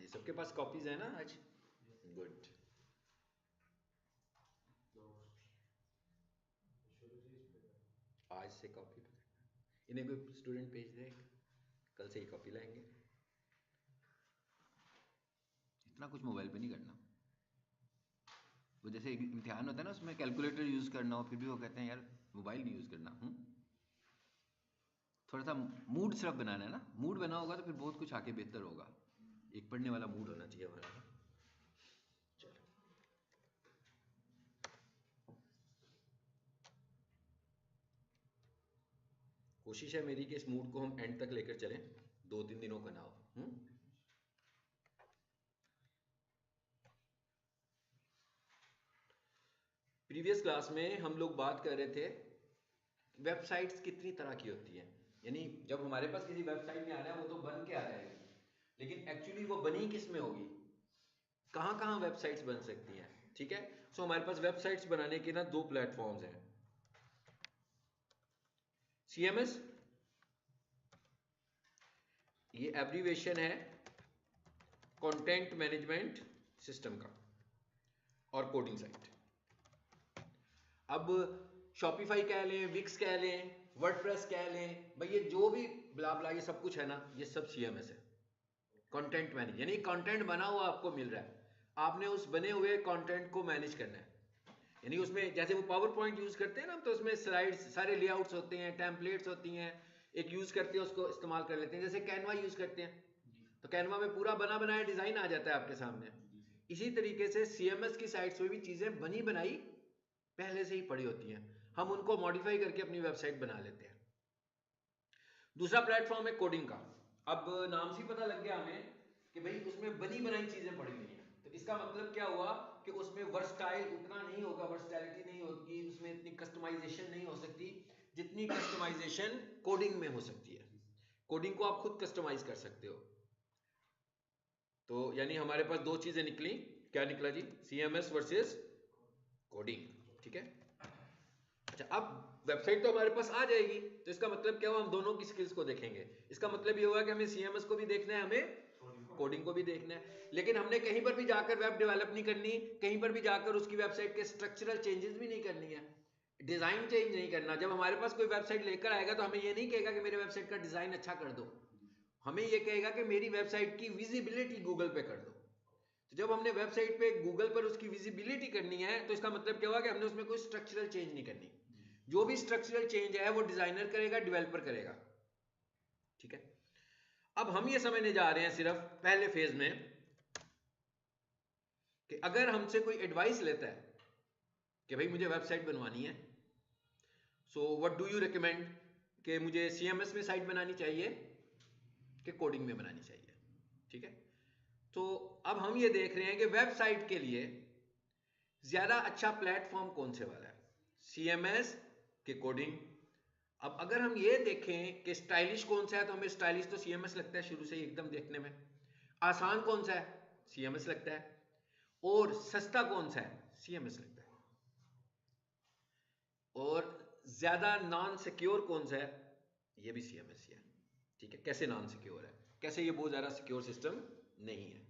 जी, सबके पास कॉपीज है ना आज? गुड। आज से कॉपी इन्हें कोई स्टूडेंट भेज दे, कल से ही कॉपी लाएंगे। इतना कुछ मोबाइल पे नहीं करना। वो जैसे इम्तिहान होता है ना, उसमें कैलकुलेटर यूज करना हो, फिर भी वो कहते हैं यार मोबाइल नहीं यूज करना। थोड़ा सा मूड सिर्फ बनाना है ना, मूड बना होगा तो फिर बहुत कुछ आके बेहतर होगा। एक पढ़ने वाला मूड होना चाहिए हमारा। चलो, कोशिश है मेरी कि इस मूड को हम एंड तक लेकर चलें, 2-3 दिनों का ना हो। प्रीवियस क्लास में हम लोग बात कर रहे थे वेबसाइट्स कितनी तरह की होती हैं, यानी जब हमारे पास किसी वेबसाइट में आना है वो तो बन के आ जाएगी, लेकिन एक्चुअली वो बनी किस में होगी, कहाँ कहाँ वेबसाइट्स बन सकती हैं। ठीक है, सो हमारे पास वेबसाइट्स बनाने के ना 2 प्लेटफॉर्म्स हैं। सीएमएस, ये एब्रीवेशन है कंटेंट मैनेजमेंट सिस्टम का, और कोडिंग साइट। अब शॉपिफाई कह लें, विक्स कह लें, वर्डप्रेस कह लें, भाई ये जो भी ब्ला ब्ला ये सब कुछ है ना, ये सब सीएमएस है। कंटेंट मैनेज यानी कंटेंट बना हुआ आपको मिल रहा है, आपने उस बने हुए कंटेंट को मैनेज करना है। यानी उसमें जैसे वो पावर पॉइंट यूज करते हैं ना, तो उसमें स्लाइड्स सारे लेआउट्स होते हैं, टेम्पलेट्स होती हैं, एक यूज करते हैं उसको इस्तेमाल कर लेते हैं। जैसे कैनवा यूज करते हैं, तो कैनवा में पूरा बना बनाया डिजाइन आ जाता है आपके सामने। इसी तरीके से सीएमएस की साइट्स में भी चीजें बनी बनाई पहले से ही पड़ी होती हैं, हम उनको मॉडिफाई करके अपनी वेबसाइट बना लेते हैं। दूसरा प्लेटफॉर्म है कोडिंग का। अब नाम से ही पता लग गया हमें कि भाई उसमें बनी बनाई चीजें पड़ी हुई हैं, तो इसका मतलब क्या हुआ कि उसमें वर्सटाइल उतना नहीं होगा, वर्सटैलिटी नहीं होगी उसमें, इतनी कस्टमाइजेशन नहीं हो सकती जितनी कस्टमाइजेशन कोडिंग में हो सकती है। कोडिंग को आप खुद कस्टमाइज कर सकते हो। तो यानी हमारे पास 2 चीजें निकली। क्या निकला जी? CMS versus coding. ठीक है, अच्छा अब वेबसाइट तो हमारे पास आ जाएगी, तो इसका मतलब क्या हुआ, हम दोनों की स्किल्स को देखेंगे। इसका मतलब ये हुआ कि हमें सीएमएस को भी देखना है, हमें कोडिंग को भी देखना है, लेकिन हमने कहीं पर भी जाकर वेब डेवलप नहीं करनी, कहीं पर भी जाकर उसकी वेबसाइट के स्ट्रक्चरल चेंजेस भी नहीं करनी है, डिजाइन चेंज नहीं करना। जब हमारे पास कोई वेबसाइट लेकर आएगा तो हमें ये नहीं कहेगा कि मेरे वेबसाइट का डिजाइन अच्छा कर दो, हमें ये कहेगा कि मेरी वेबसाइट की विजिबिलिटी गूगल पे कर दो। तो जब हमने वेबसाइट पे गूगल पर उसकी विजिबिलिटी करनी है, तो इसका मतलब क्या हुआ कि हमने उसमें कोई स्ट्रक्चरल चेंज नहीं करनी। जो भी स्ट्रक्चरल चेंज है वो डिजाइनर करेगा, डेवलपर करेगा। ठीक है, अब हम ये समझने जा रहे हैं सिर्फ पहले फेज में कि अगर हमसे कोई एडवाइस लेता है कि भाई मुझे वेबसाइट बनवानी है, so what do you recommend, कि मुझे सीएमएस में साइट बनानी चाहिए कि कोडिंग में बनानी चाहिए। ठीक है, तो अब हम ये देख रहे हैं कि वेबसाइट के लिए ज्यादा अच्छा प्लेटफॉर्म कौन से वाला है, सीएमएस के कोडिंग। अब अगर हम ये देखें कि स्टाइलिश कौन सा है, तो हमें स्टाइलिश तो सीएमएस लगता है शुरू से ही एकदम देखने में। आसान कौन सा है, सीएमएस लगता है। और सस्ता कौन सा है, सीएमएस लगता है। और ज्यादा नॉन सिक्योर कौन सा है, ये भी सीएमएस ही है। ठीक है, कैसे नॉन सिक्योर है, कैसे ये बहुत ज्यादा सिक्योर सिस्टम नहीं है।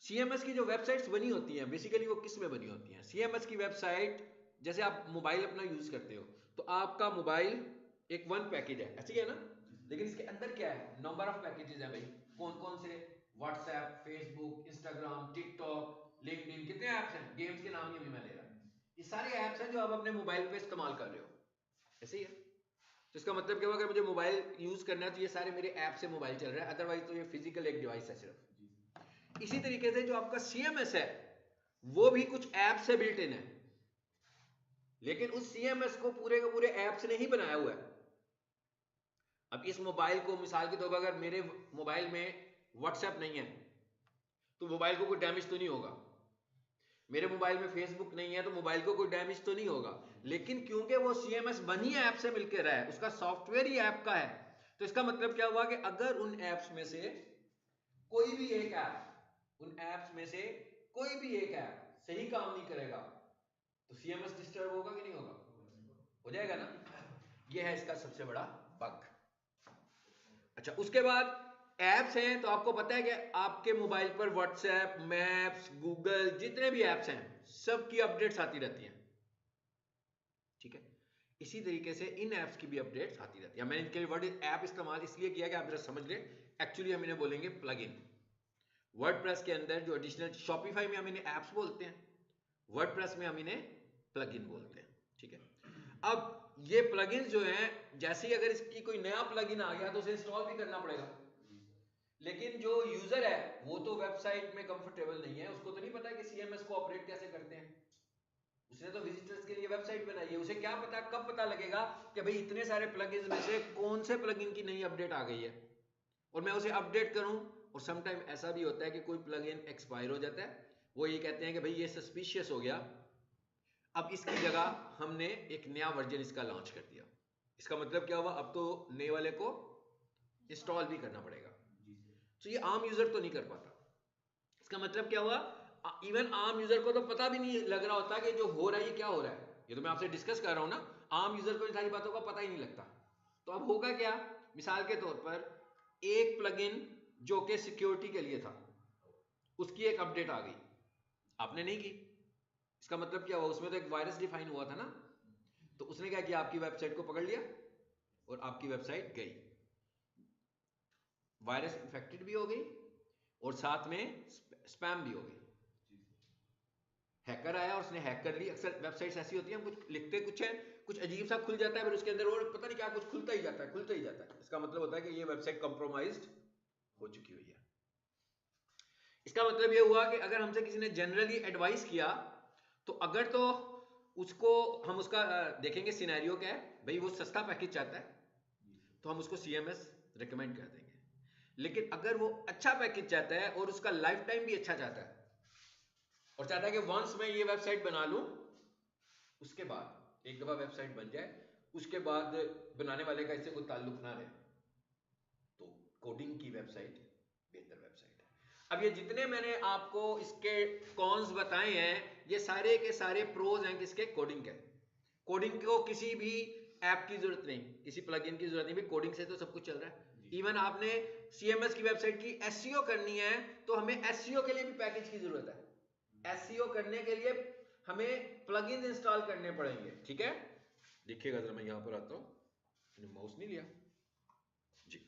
सीएमएस की जो वेबसाइट्स बनी होती हैं बेसिकली वो किस में बनी होती हैं, सीएमएस की वेबसाइट, जैसे आप मोबाइल अपना यूज करते हो, तो आपका मोबाइल एक वन पैकेज है, ऐसी है ना, लेकिन इसके अंदर क्या है, नंबर ऑफ पैकेजेस हैं भाई। कौन कौन से, WhatsApp, Facebook, Instagram, TikTok, LinkedIn, कितने ऐप्स हैं, गेम्स के नाम ही अभी मैं ले रहा हूं, ये सारे ऐप्स हैं जो आप अपने मोबाइल पे इस्तेमाल कर रहे हो, ऐसे ही है। तो इसका मतलब क्या हुआ, अगर मुझे मोबाइल यूज करना है तो ये सारे मेरे ऐप से मोबाइल चल रहा है, अदरवाइज तो ये फिजिकल एक डिवाइस है सिर्फ। इसी तरीके से जो आपका सीएमएस है वो भी कुछ ऐप से बिल्ट इन है, लेकिन उस सीएमएस को पूरे के पूरे ऐप से नहीं बनाया हुआ है। अब इस मोबाइल को मिसाल के तौर पर, अगर मेरे मोबाइल में व्हाट्सएप नहीं है तो मोबाइल को कोई डैमेज तो नहीं होगा, मेरे मोबाइल में फेसबुक नहीं है तो मोबाइल को कोई डैमेज तो नहीं होगा, लेकिन क्योंकि वो सीएमएस बनी ऐप से मिलकर रहा है, उसका सॉफ्टवेयर ही ऐप का है, तो इसका मतलब क्या हुआ कि अगर उन ऐप्स में से कोई भी एक ऐप, उन ऐप्स में से कोई भी एक ऐप सही काम नहीं करेगा, तो सीएमएस डिस्टर्ब होगा कि नहीं होगा, हो जाएगा ना। यह है इसका सबसे बड़ा बग। अच्छा, उसके बाद ऐप्स हैं तो आपको पता है कि आपके मोबाइल पर व्हाट्सएप, मैप्स, गूगल, जितने भी ऐप्स हैं सबकी अपडेट्स आती रहती हैं, ठीक है। इसी तरीके से इन ऐप्स की भी अपडेट्स आती रहती है। मैंने इनके लिए वर्ड ऐप इस्तेमाल इसलिए किया कि आप जरा समझ लें, एक्चुअली हम इन्हें बोलेंगे प्लगइन। वर्डप्रेस के अंदर जो एडिशनल, शॉपिफाई में हम इन्हें ऐप्स बोलते हैं, वर्डप्रेस में हम इन्हें प्लगइन बोलते हैं, ठीक है। अब ये प्लगइन जो हैं, जैसे ही अगर इसकी कोई नया प्लगइन आ गया तो उसे इंस्टॉल भी करना पड़ेगा, लेकिन जो यूजर है वो तो वेबसाइट में कंफर्टेबल नहीं है, उसको तो नहीं पता कि सीएमएस को ऑपरेट कैसे करते हैं। उसने तो विजिटर्स के लिए वेबसाइट बनाई है, उसे क्या पता, कब पता लगेगा कि भाई इतने सारे प्लगइन्स में से कौन से प्लगइन की नई अपडेट आ गई है और मैं उसे अपडेट करूं। और सम टाइम ऐसा भी होता है कि कोई प्लगइन एक्सपायर हो जाता है, वो ये कहते हैं कि भाई ये सस्पिशियस हो गया, अब इसकी जगह हमने एक नया वर्जन इसका लॉन्च कर दिया। इसका मतलब क्या हुआ, अब तो नए वाले को इंस्टॉल भी करना पड़ेगा। तो ये आम यूजर तो नहीं कर पाता। इसका मतलब क्या हुआ, इवन आम यूजर को तो पता भी नहीं लग रहा होता कि जो हो रहा है ये क्या हो रहा है। ये तो मैं आपसे डिस्कस कर रहा हूं ना, आम यूजर को इन सारी बातों का पता ही नहीं लगता। तो अब होगा क्या, मिसाल के तौर पर एक प्लगइन जो कि सिक्योरिटी के लिए था, उसकी एक अपडेट आ गई, आपने नहीं की। इसका मतलब क्या हुआ, उसमें तो एक वायरस डिफाइन हुआ था ना, तो उसने क्या किया, आपकी वेबसाइट को पकड़ लिया और आपकी वेबसाइट गई, वायरस इन्फेक्टेड भी हो गई और साथ में स्पैम भी हो गई। हैकर आया और उसने हैक कर ली। अक्सर वेबसाइट्स ऐसी होती हैं, हम कुछ लिखते कुछ है, कुछ अजीब सा खुल जाता है, फिर उसके अंदर और पता नहीं क्या कुछ खुलता ही जाता है, खुलता ही जाता है। इसका मतलब होता है कि ये वेबसाइट कंप्रोमाइज्ड हो चुकी हुई है। इसका मतलब ये हुआ कि अगर हमसे किसी ने जनरली एडवाइस किया, तो अगर तो उसको हम उसका देखेंगे सिनेरियो क्या है, भाई वो सस्ता पैकेज चाहता है तो हम उसको सीएमएस रिकमेंड कर देंगे। लेकिन अगर वो अच्छा पैकेज चाहता है और उसका लाइफ टाइम भी अच्छा चाहता है और चाहता है कि वंस मैं ये वेबसाइट बना लूं, उसके बाद एक दफा वेबसाइट बन जाए, उसके बाद बनाने वाले का इससे कोई ताल्लुक ना रहे, तो कोडिंग की वेबसाइट बेहतर वेबसाइट है। अब ये जितने मैंने आपको इसके कॉन्स बताए हैं, ये सारे के सारे प्रोज हैं किसके, कोडिंग के। कोडिंग को किसी भी ऐप की जरूरत नहीं, किसी प्लगइन की जरूरत नहीं, भी कोडिंग से तो सब कुछ चल रहा है। इवन आपने सीएमएस की वेबसाइट की एसईओ करनी है तो हमें एसईओ के लिए भी पैकेज की जरूरत है। एसईओ करने के लिए हमें प्लगइन्स इंस्टॉल करने पड़ेंगे, ठीक है। देखिएगा जरा, मैं यहां पर आता हूं, मैंने माउस नहीं लिया जी।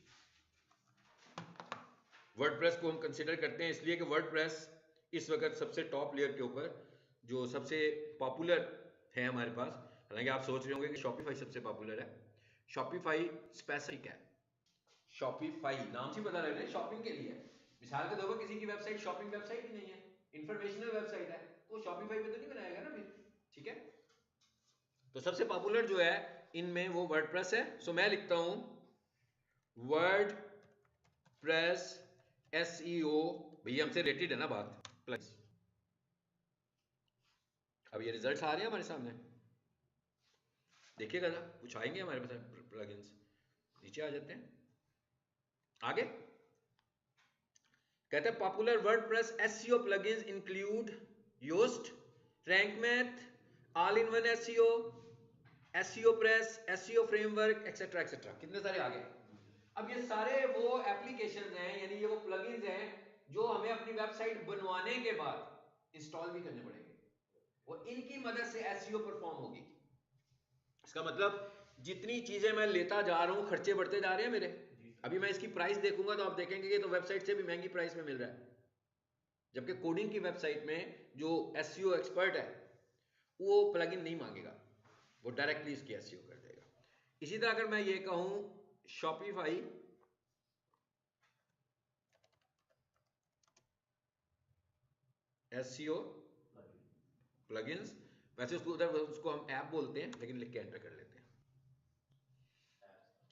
वर्डप्रेस को हम कंसीडर करते हैं इसलिए कि वर्डप्रेस इस वक्त सबसे टॉप लेयर के ऊपर जो सबसे पॉपुलर है हमारे पास। हालांकि आप सोच रहे होंगे कि शॉपिफाई सबसे पॉपुलर है, शॉपिफाई स्पेसिफिक है। शॉपिफाई नाम से पता लग रहा है शॉपिंग के लिए है। मिसाल के तौर पर किसी की वेबसाइट शॉपिंग वेबसाइट ही नहीं है, इंफॉर्मेशनल वेबसाइट है, तो शॉपिफाई पे तो नहीं बनाएगा ना फिर, ठीक है। तो सबसे पॉपुलर जो है इनमें वो वर्डप्रेस है। सो मैं लिखता हूं वर्डप्रेस एसईओ, भैया हमसे रेटेड है ना बात, प्लस। अब ये रिजल्ट्स आ रहे हैं हमारे सामने, देखिएगा ना, कुछ आएंगे हमारे पास प्लगइन्स, नीचे आ जाते हैं आगे। कहते हैं popular WordPress SEO plugins include Yoast, rank math, all in one SEO, SEO press, SEO framework, etcetera etcetera, कितने सारे आ गए। अब ये सारे वो एप्लीकेशंस हैं, यानी ये वो प्लगइन्स हैं जो हमें अपनी वेबसाइट बनवाने के बाद इंस्टॉल भी करने पड़ेंगे और इनकी मदद से एसईओ परफॉर्म होगी। इसका मतलब जितनी चीजें मैं लेता जा रहा हूं, खर्चे बढ़ते जा रहे हैं मेरे। अभी मैं इसकी प्राइस देखूंगा तो आप देखेंगे कि तो वेबसाइट से भी महंगी प्राइस में मिल रहा है, जबकि कोडिंग की वेबसाइट में जो एसईओ एक्सपर्ट है वो प्लगइन नहीं मांगेगा, वो डायरेक्टली इसकी एसईओ कर देगा। इसी तरह अगर मैं ये कहूं शॉपिफाई एसईओ प्लगइन्स, वैसे उसको उधर उसको हम ऐप बोलते हैं लेकिन लिख के एंटर कर लेते हैं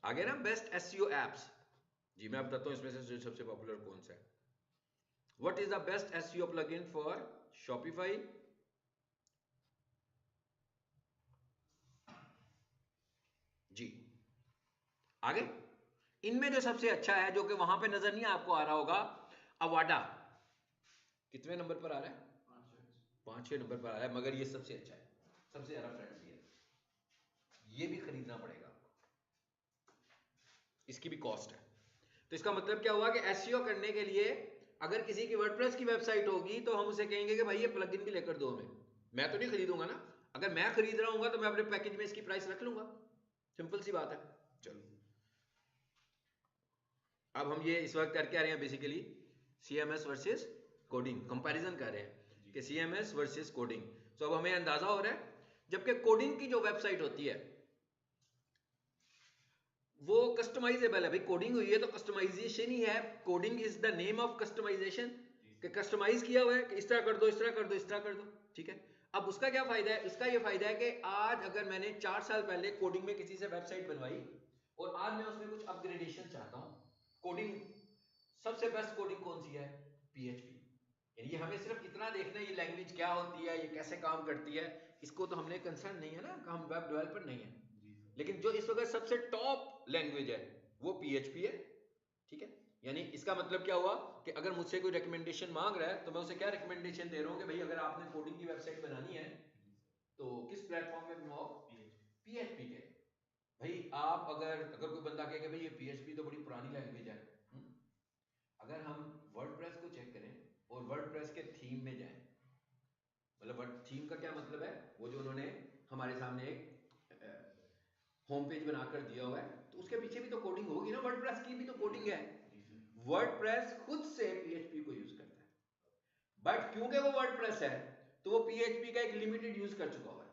आगे ना, बेस्ट एसईओ एप्स। जी मैं बताता हूं इसमें से जो सबसे पॉपुलर कौन सा है। What is the best SEO plugin for Shopify, जी आगे। इनमें जो सबसे अच्छा है, जो कि वहां पे नजर नहीं आपको आ रहा होगा, अवाडा। कितने नंबर पर आ रहा है, 5-6 नंबर पर आ रहा है, मगर ये सबसे अच्छा है, सबसे ज्यादा फ्रेंडली है, ये भी खरीदना पड़ेगा, इसकी भी कॉस्ट है। तो इसका मतलब क्या हुआ कि एसईओ करने के लिए अगर किसी की वर्डप्रेस की वेबसाइट होगी तो हम उसे कहेंगे कि भाई ये प्लगइन भी लेकर दो हमें। मैं तो नहीं खरीदूंगा ना, अगर मैं खरीद रहा हूँ तो मैं अपने पैकेज में इसकी प्राइस रख लूंगा, सिंपल सी बात है। चलो अब हम ये इस वक्त करके आ रहे हैं basically CMS versus coding, comparison कर रहे हैं कि सीएमएस वर्सेस कोडिंग। तो अब हमें अंदाजा हो रहा है जबकि कोडिंग की जो वेबसाइट होती है वो कस्टमाइजेबल है। भाई कोडिंग हुई है तो कस्टमाइजेशन ही है, coding is the name of customization, कि कस्टमाइज किया हुआ है कि इस तरह कर दो, इस तरह कर दो, इस तरह कर दो, ठीक है। अब उसका क्या फायदा है, इसका ये फायदा है कि आज अगर मैंने 4 साल पहले कोडिंग में किसी से वेबसाइट बनवाई और आज मैं उसमें कुछ अपग्रेडेशन चाहता हूं, कोडिंग सबसे बेस्ट कोडिंग कौन सी है, पीएचपी। यानी हमें सिर्फ इतना देखना है ये लैंग्वेज क्या होती है, ये कैसे काम करती है, इसको तो हमने कंसर्न नहीं है ना, हम वेब डेवलपर नहीं है। लेकिन जो इस वक्त सबसे टॉप लैंग्वेज है वो पीएचपी है, ठीक है। यानी इसका मतलब क्या हुआ कि अगर मुझसे कोई रिकमेंडेशन मांग रहा है तो मैं उसे क्या रिकमेंडेशन दे रहा हूं कि भाई अगर आपने कोडिंग की वेबसाइट बनानी है तो किस प्लेटफॉर्म पे बनवाओ, पीएचपी के। भाई आप अगर कोई बंदा कहे कि भाई ये पीएचपी तो बड़ी पुरानी लैंग्वेज है, अगर हम वर्डप्रेस को चेक करें और वर्डप्रेस के थीम में जाएं, मतलब थीम का क्या मतलब है, वो जो उन्होंने हमारे सामने एक होम पेज बनाकर दिया हुआ है, तो उसके पीछे भी तो कोडिंग होगी ना, वर्डप्रेस की भी तो कोडिंग है। वर्डप्रेस खुद से पीएचपी को यूज करता है, बट क्योंकि वो वर्डप्रेस है तो वो पीएचपी का एक लिमिटेड यूज कर चुका हुआ है।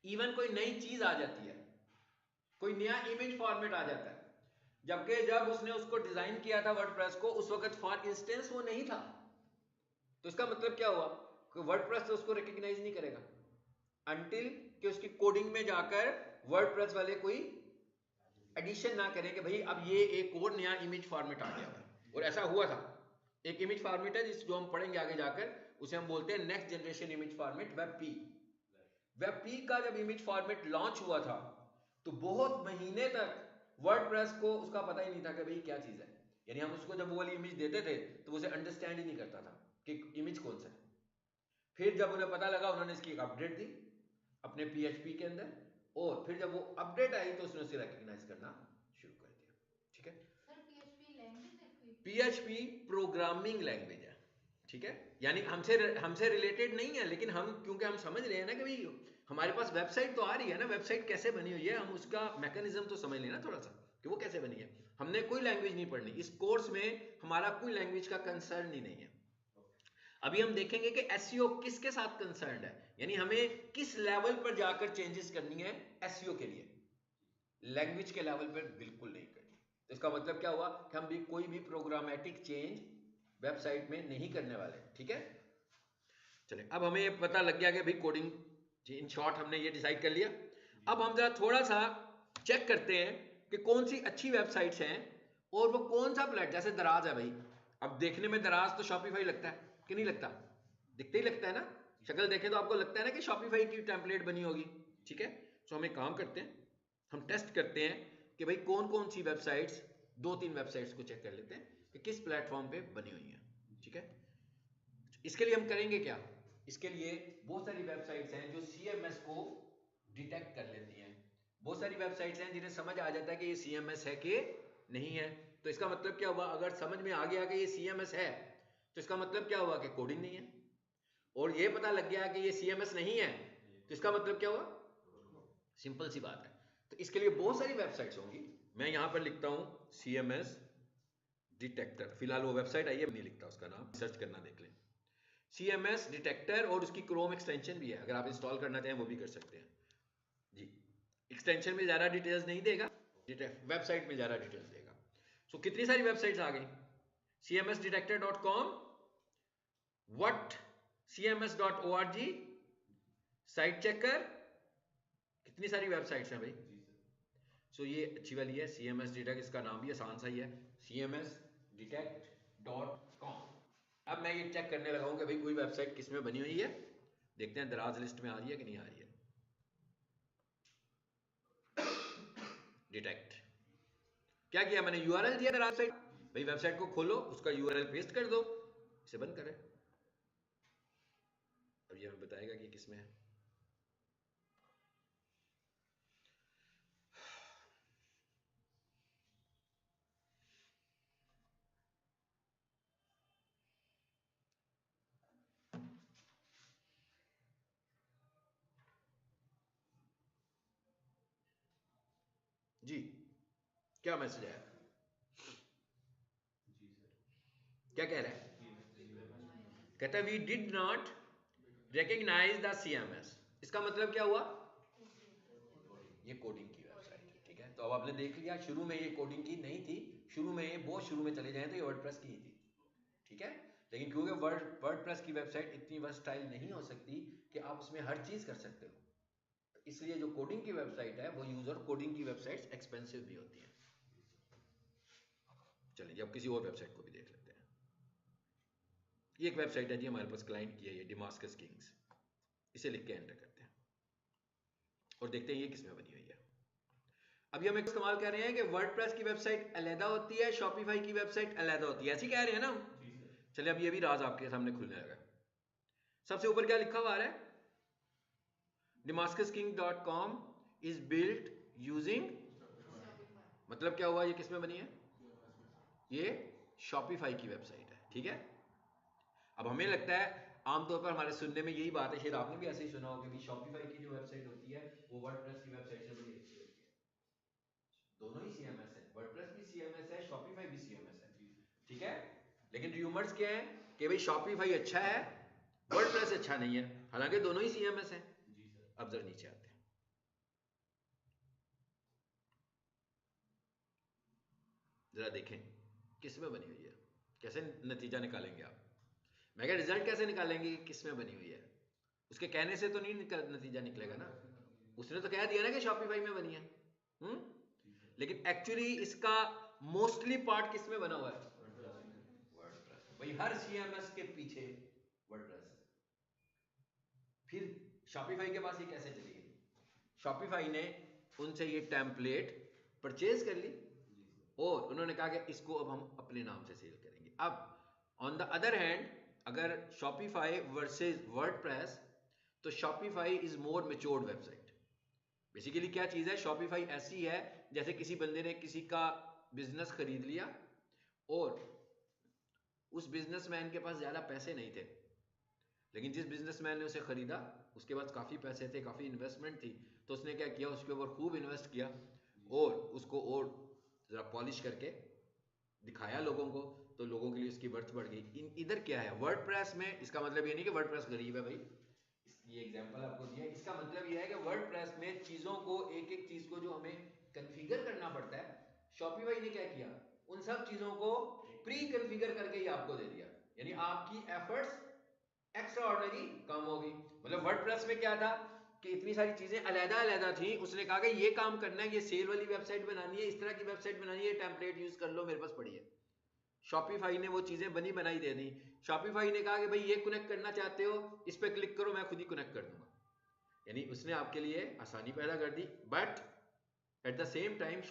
इवन कोई नई चीज आ जाती है, कोई नया इमेज फॉर्मेट आ जाता है, जबकि जब उसने उसको डिजाइन किया था वर्डप्रेस को उस वक्त फॉर इंस्टेंस वो नहीं था, तो इसका मतलब क्या हुआ कि वर्डप्रेस तो उसको रिकॉग्नाइज नहीं करेगा अनटिल कि उसकी कोडिंग में जाकर वर्डप्रेस वाले कोई एडिशन ना करें कि भाई अब ये एक और नया इमेज फॉर्मेट आ गया है। और ऐसा हुआ था, एक इमेज फॉर्मेट है जिस जो हम पढ़ेंगे आगे जाकर, उसे हम बोलते हैं next generation image format, web P. Web P का जब इमेज फॉर्मेट लॉन्च हुआ था तो बहुत महीने तक वर्डप्रेस को उसका पता ही नहीं था कि भाई क्या चीज है। यानी हम उसको जब वो वाली इमेज देते थे तो उसे अंडरस्टैंड ही नहीं करता था कि इमेज कौन सा है। फिर जब उन्हें पता लगा उन्होंने इसकी एक अपडेट दी अपने पीएचपी के अंदर, और फिर जब वो अपडेट आई तो उसने उसे रिकॉग्नाइज करना शुरू कर दिया, ठीक है। सर पीएचपी लैंग्वेज है कोई? पीएचपी प्रोग्रामिंग लैंग्वेज है, ठीक है। यानी हमसे रिलेटेड नहीं है, लेकिन हम क्योंकि हम समझ रहे हैं ना कि भाई हमारे पास वेबसाइट तो आ रही है ना, वेबसाइट कैसे बनी हुई है, हम उसका मैकेनिज्म तो समझ लेना थोड़ा सा कि वो कैसे बनी है। हमने कोई लैंग्वेज नहीं पढ़नी इस कोर्स में, हमारा कोई लैंग्वेज का कंसर्न ही नहीं है। अभी हम देखेंगे कि एसईओ किसके साथ कंसर्न्ड है, यानी हमें किस लेवल पर जाकर चेंजेस करनी है एसईओ के लिए, लैंग्वेज के लेवल पर बिल्कुल नहीं करनी। तो इसका मतलब क्या हुआ कि हम भी कोई भी प्रोग्रामेटिक चेंज वेबसाइट में नहीं करने वाले, ठीक है। चलिए अब हमें ये पता लग गया कि भाई कोडिंग, इन शॉर्ट हमने ये डिसाइड कर लिया। अब हम जरा थोड़ा सा चेक करते हैं कि कौन सी अच्छी वेबसाइट्स हैं और वो कौन सा प्लेट, जैसे दराज है भाई, अब देखने में दराज तो शॉपिफाई लगता है कि नहीं लगता, दिखते ही लगता है ना, शक्ल देखे तो आपको लगता है ना कि शॉपिफाई की टेम्पलेट बनी होगी, ठीक है। तो हम एक काम करते हैं, हम टेस्ट करते हैं कि भाई कौन कौन सी वेबसाइट्स, 2-3 वेबसाइट्स को चेक कर लेते हैं कि किस प्लेटफॉर्म पे बनी हुई है, ठीक है। इसके लिए हम करेंगे क्या, इसके लिए बहुत सारी वेबसाइट्स हैं जो सीएमएस को डिटेक्ट कर लेती हैं, बहुत सारी वेबसाइट्स हैं जिन्हें समझ आ जाता है कि ये सीएमएस है कि नहीं है। तो इसका मतलब क्या हुआ, अगर समझ में आ गया कि ये सीएमएस है तो इसका मतलब क्या हुआ कि कोडिंग नहीं है, और ये पता लग गया कि ये सीएमएस नहीं है तो इसका मतलब क्या हुआ, सिंपल सी बात है। तो इसके लिए बहुत सारी वेबसाइट्स होंगी, मैं यहां पर लिखता हूं सीएमएस डिटेक्टर, फिलहाल वो वेबसाइट आई है नहीं लिखता उसका नाम, सर्च करना देख लें सीएमएस डिटेक्टर, और उसकी क्रोम एक्सटेंशन भी है, अगर आप इंस्टॉल करना चाहें वो भी कर सकते हैं जी। एक्सटेंशन में ज़्यादा डिटेल्स नहीं देगा, वेबसाइट में ज़्यादा डिटेल्स देगा। सो कितनी सारी वेबसाइट्स आ गई, cmsdetector.com, what cms.org, site checker, कितनी सारी वेबसाइट्स हैं भाई। सो ये अच्छी वाली है CMS डिटेक्ट, इसका नाम भी आसान सा ही है cmsdetect.com। अब मैं ये चेक करने लगा हूं कि भाई कोई वेबसाइट किस में बनी हुई है, देखते हैं दराज लिस्ट में आ रही है कि नहीं आ रही है। डिटेक्ट क्या किया मैंने, यूआरएल दिया दराज साइट, भाई वेबसाइट को खोलो उसका यूआरएल पेस्ट कर दो, इसे बंद करें। अब ये हमें बताएगा कि किस में है। जी क्या मैसेज आया? क्या कह रहा है? कहता है we did not recognise the CMS। इसका मतलब क्या हुआ? ये कोडिंग की वेबसाइट है, ठीक है। तो अब आपने देख लिया, शुरू में ये कोडिंग की नहीं थी, शुरू में ये बहुत शुरू में चले जाए तो ये वर्डप्रेस की ही थी, ठीक है। लेकिन क्योंकि वर्डप्रेस की वेबसाइट इतनी वर्सटाइल नहीं हो सकती कि आप उसमें हर चीज कर सकते हो, तो इसलिए जो कोडिंग की वेबसाइट है वो यूजर कोडिंग की वेबसाइट्स एक्सपेंसिव भी होती हैं। चलिए अब किसी और वेबसाइट को भी देख लेते हैं। ये एक वेबसाइट है जी हमारे पास क्लाइंट की है, ये डेमास्कस किंग्स। इसे लिख के एंटर करते हैं और देखते हैं ये किसमें बनी हुई है। अभी हम इस्तेमाल कर रहे हैं कि वर्डप्रेस की वेबसाइट अलग होती है, शॉपिफाई की वेबसाइट अलग होती है, ऐसी कह रहे हैं ना। चलिए अब ये भी राज आपके सामने खुलने लगा। सबसे ऊपर क्या लिखा हुआ है? damascusking.com इज बिल्ट यूजिंग, मतलब क्या हुआ? ये किसमें बनी है? ये शॉपिफाई की वेबसाइट है, ठीक है। अब हमें लगता है आमतौर पर हमारे सुनने में यही बात है, शायद आपने भी ऐसे ही सुना होगा कि शॉपिफाई की जो वेबसाइट होती है वो वर्डप्रेस की वेबसाइट से बड़ी अच्छी होती है। दोनों ही CMS है, वर्डप्रेस भी CMS है, शॉपिफाई भी CMS है, ठीक है। लेकिन र्यूमर्स क्या है कि भाई शॉपिफाई अच्छा है, वर्डप्रेस अच्छा नहीं है, हालांकि दोनों ही CMS है। अब जरा नीचे आते हैं, जरा देखें किसमें बनी हुई है, कैसे नतीजा निकालेंगे आप? मैं क्या रिजल्ट कैसे निकालेंगे कि किसमें बनी हुई है? उसके कहने से तो नहीं नतीजा निकलेगा ना। उसने तो कह दिया ना कि शॉपिफाई में बनी है, लेकिन एक्चुअली इसका मोस्टली पार्ट किसमें बना हुआ है? वर्डप्रेस। भाई हर CMS के पीछे वर्डप्रेस है। फिर शॉपिफाई के पास ये कैसे चली गई? शॉपिफाई ने उनसे ये टेम्पलेट परचेज कर ली और उन्होंने कहा कि इसको अब हम अपने नाम से सेल करेंगे। अब ऑन द अदर हैंड अगर शॉपिफाई वर्सेस वर्डप्रेस, तो Shopify is more matured website. Basically क्या चीज है? शॉपिफाई ऐसी है जैसे किसी बंदे ने किसी का बिजनेस खरीद लिया और उस बिजनेसमैन के पास ज्यादा पैसे नहीं थे, लेकिन जिस बिजनेसमैन ने उसे खरीदा उसके पास काफी पैसे थे, काफी इन्वेस्टमेंट थी, तो उसने क्या किया? उसके ऊपर खूब इन्वेस्ट किया और उसको और जरा पॉलिश करके दिखाया लोगों को, तो लोगों के लिए उसकी वर्थ बढ़ गई। इधर क्या है वर्डप्रेस में? इसका मतलब ये नहीं कि वर्डप्रेस गरीब है भाई, ये एग्जांपल आपको दिया। इसका मतलब ये है कि वर्डप्रेस में चीजों को, एक एक चीज को जो हमें कॉन्फ़िगर करना पड़ता है, शॉपिफाई ने क्या किया? उन सब चीजों को प्री कॉन्फ़िगर करके ही आपको दे दिया, यानी आपकी एफर्ट्स एक्स्ट्रा ऑर्डिनरी कम होगी। मतलब वर्डप्रेस में क्या था कि इतनी सारी चीजें अलग-अलग थी, उसने कहा कि ये काम करना है, ये सेल वाली वेबसाइट बनानी है, इस तरह की वेबसाइट बनानी है, टेम्पलेट यूज कर लो, मेरे पास पड़ी है। शॉपिफाई ने वो चीजें बनी बनाई दे दी। शॉपिफाई ने कहा कि भाई ये कनेक्ट करना चाहते हो, इस पे क्लिक करो, मैं खुद ही कनेक्ट कर दूंगा। यानी उसने आपके लिए आसानी पैदा कर दी, but at the same time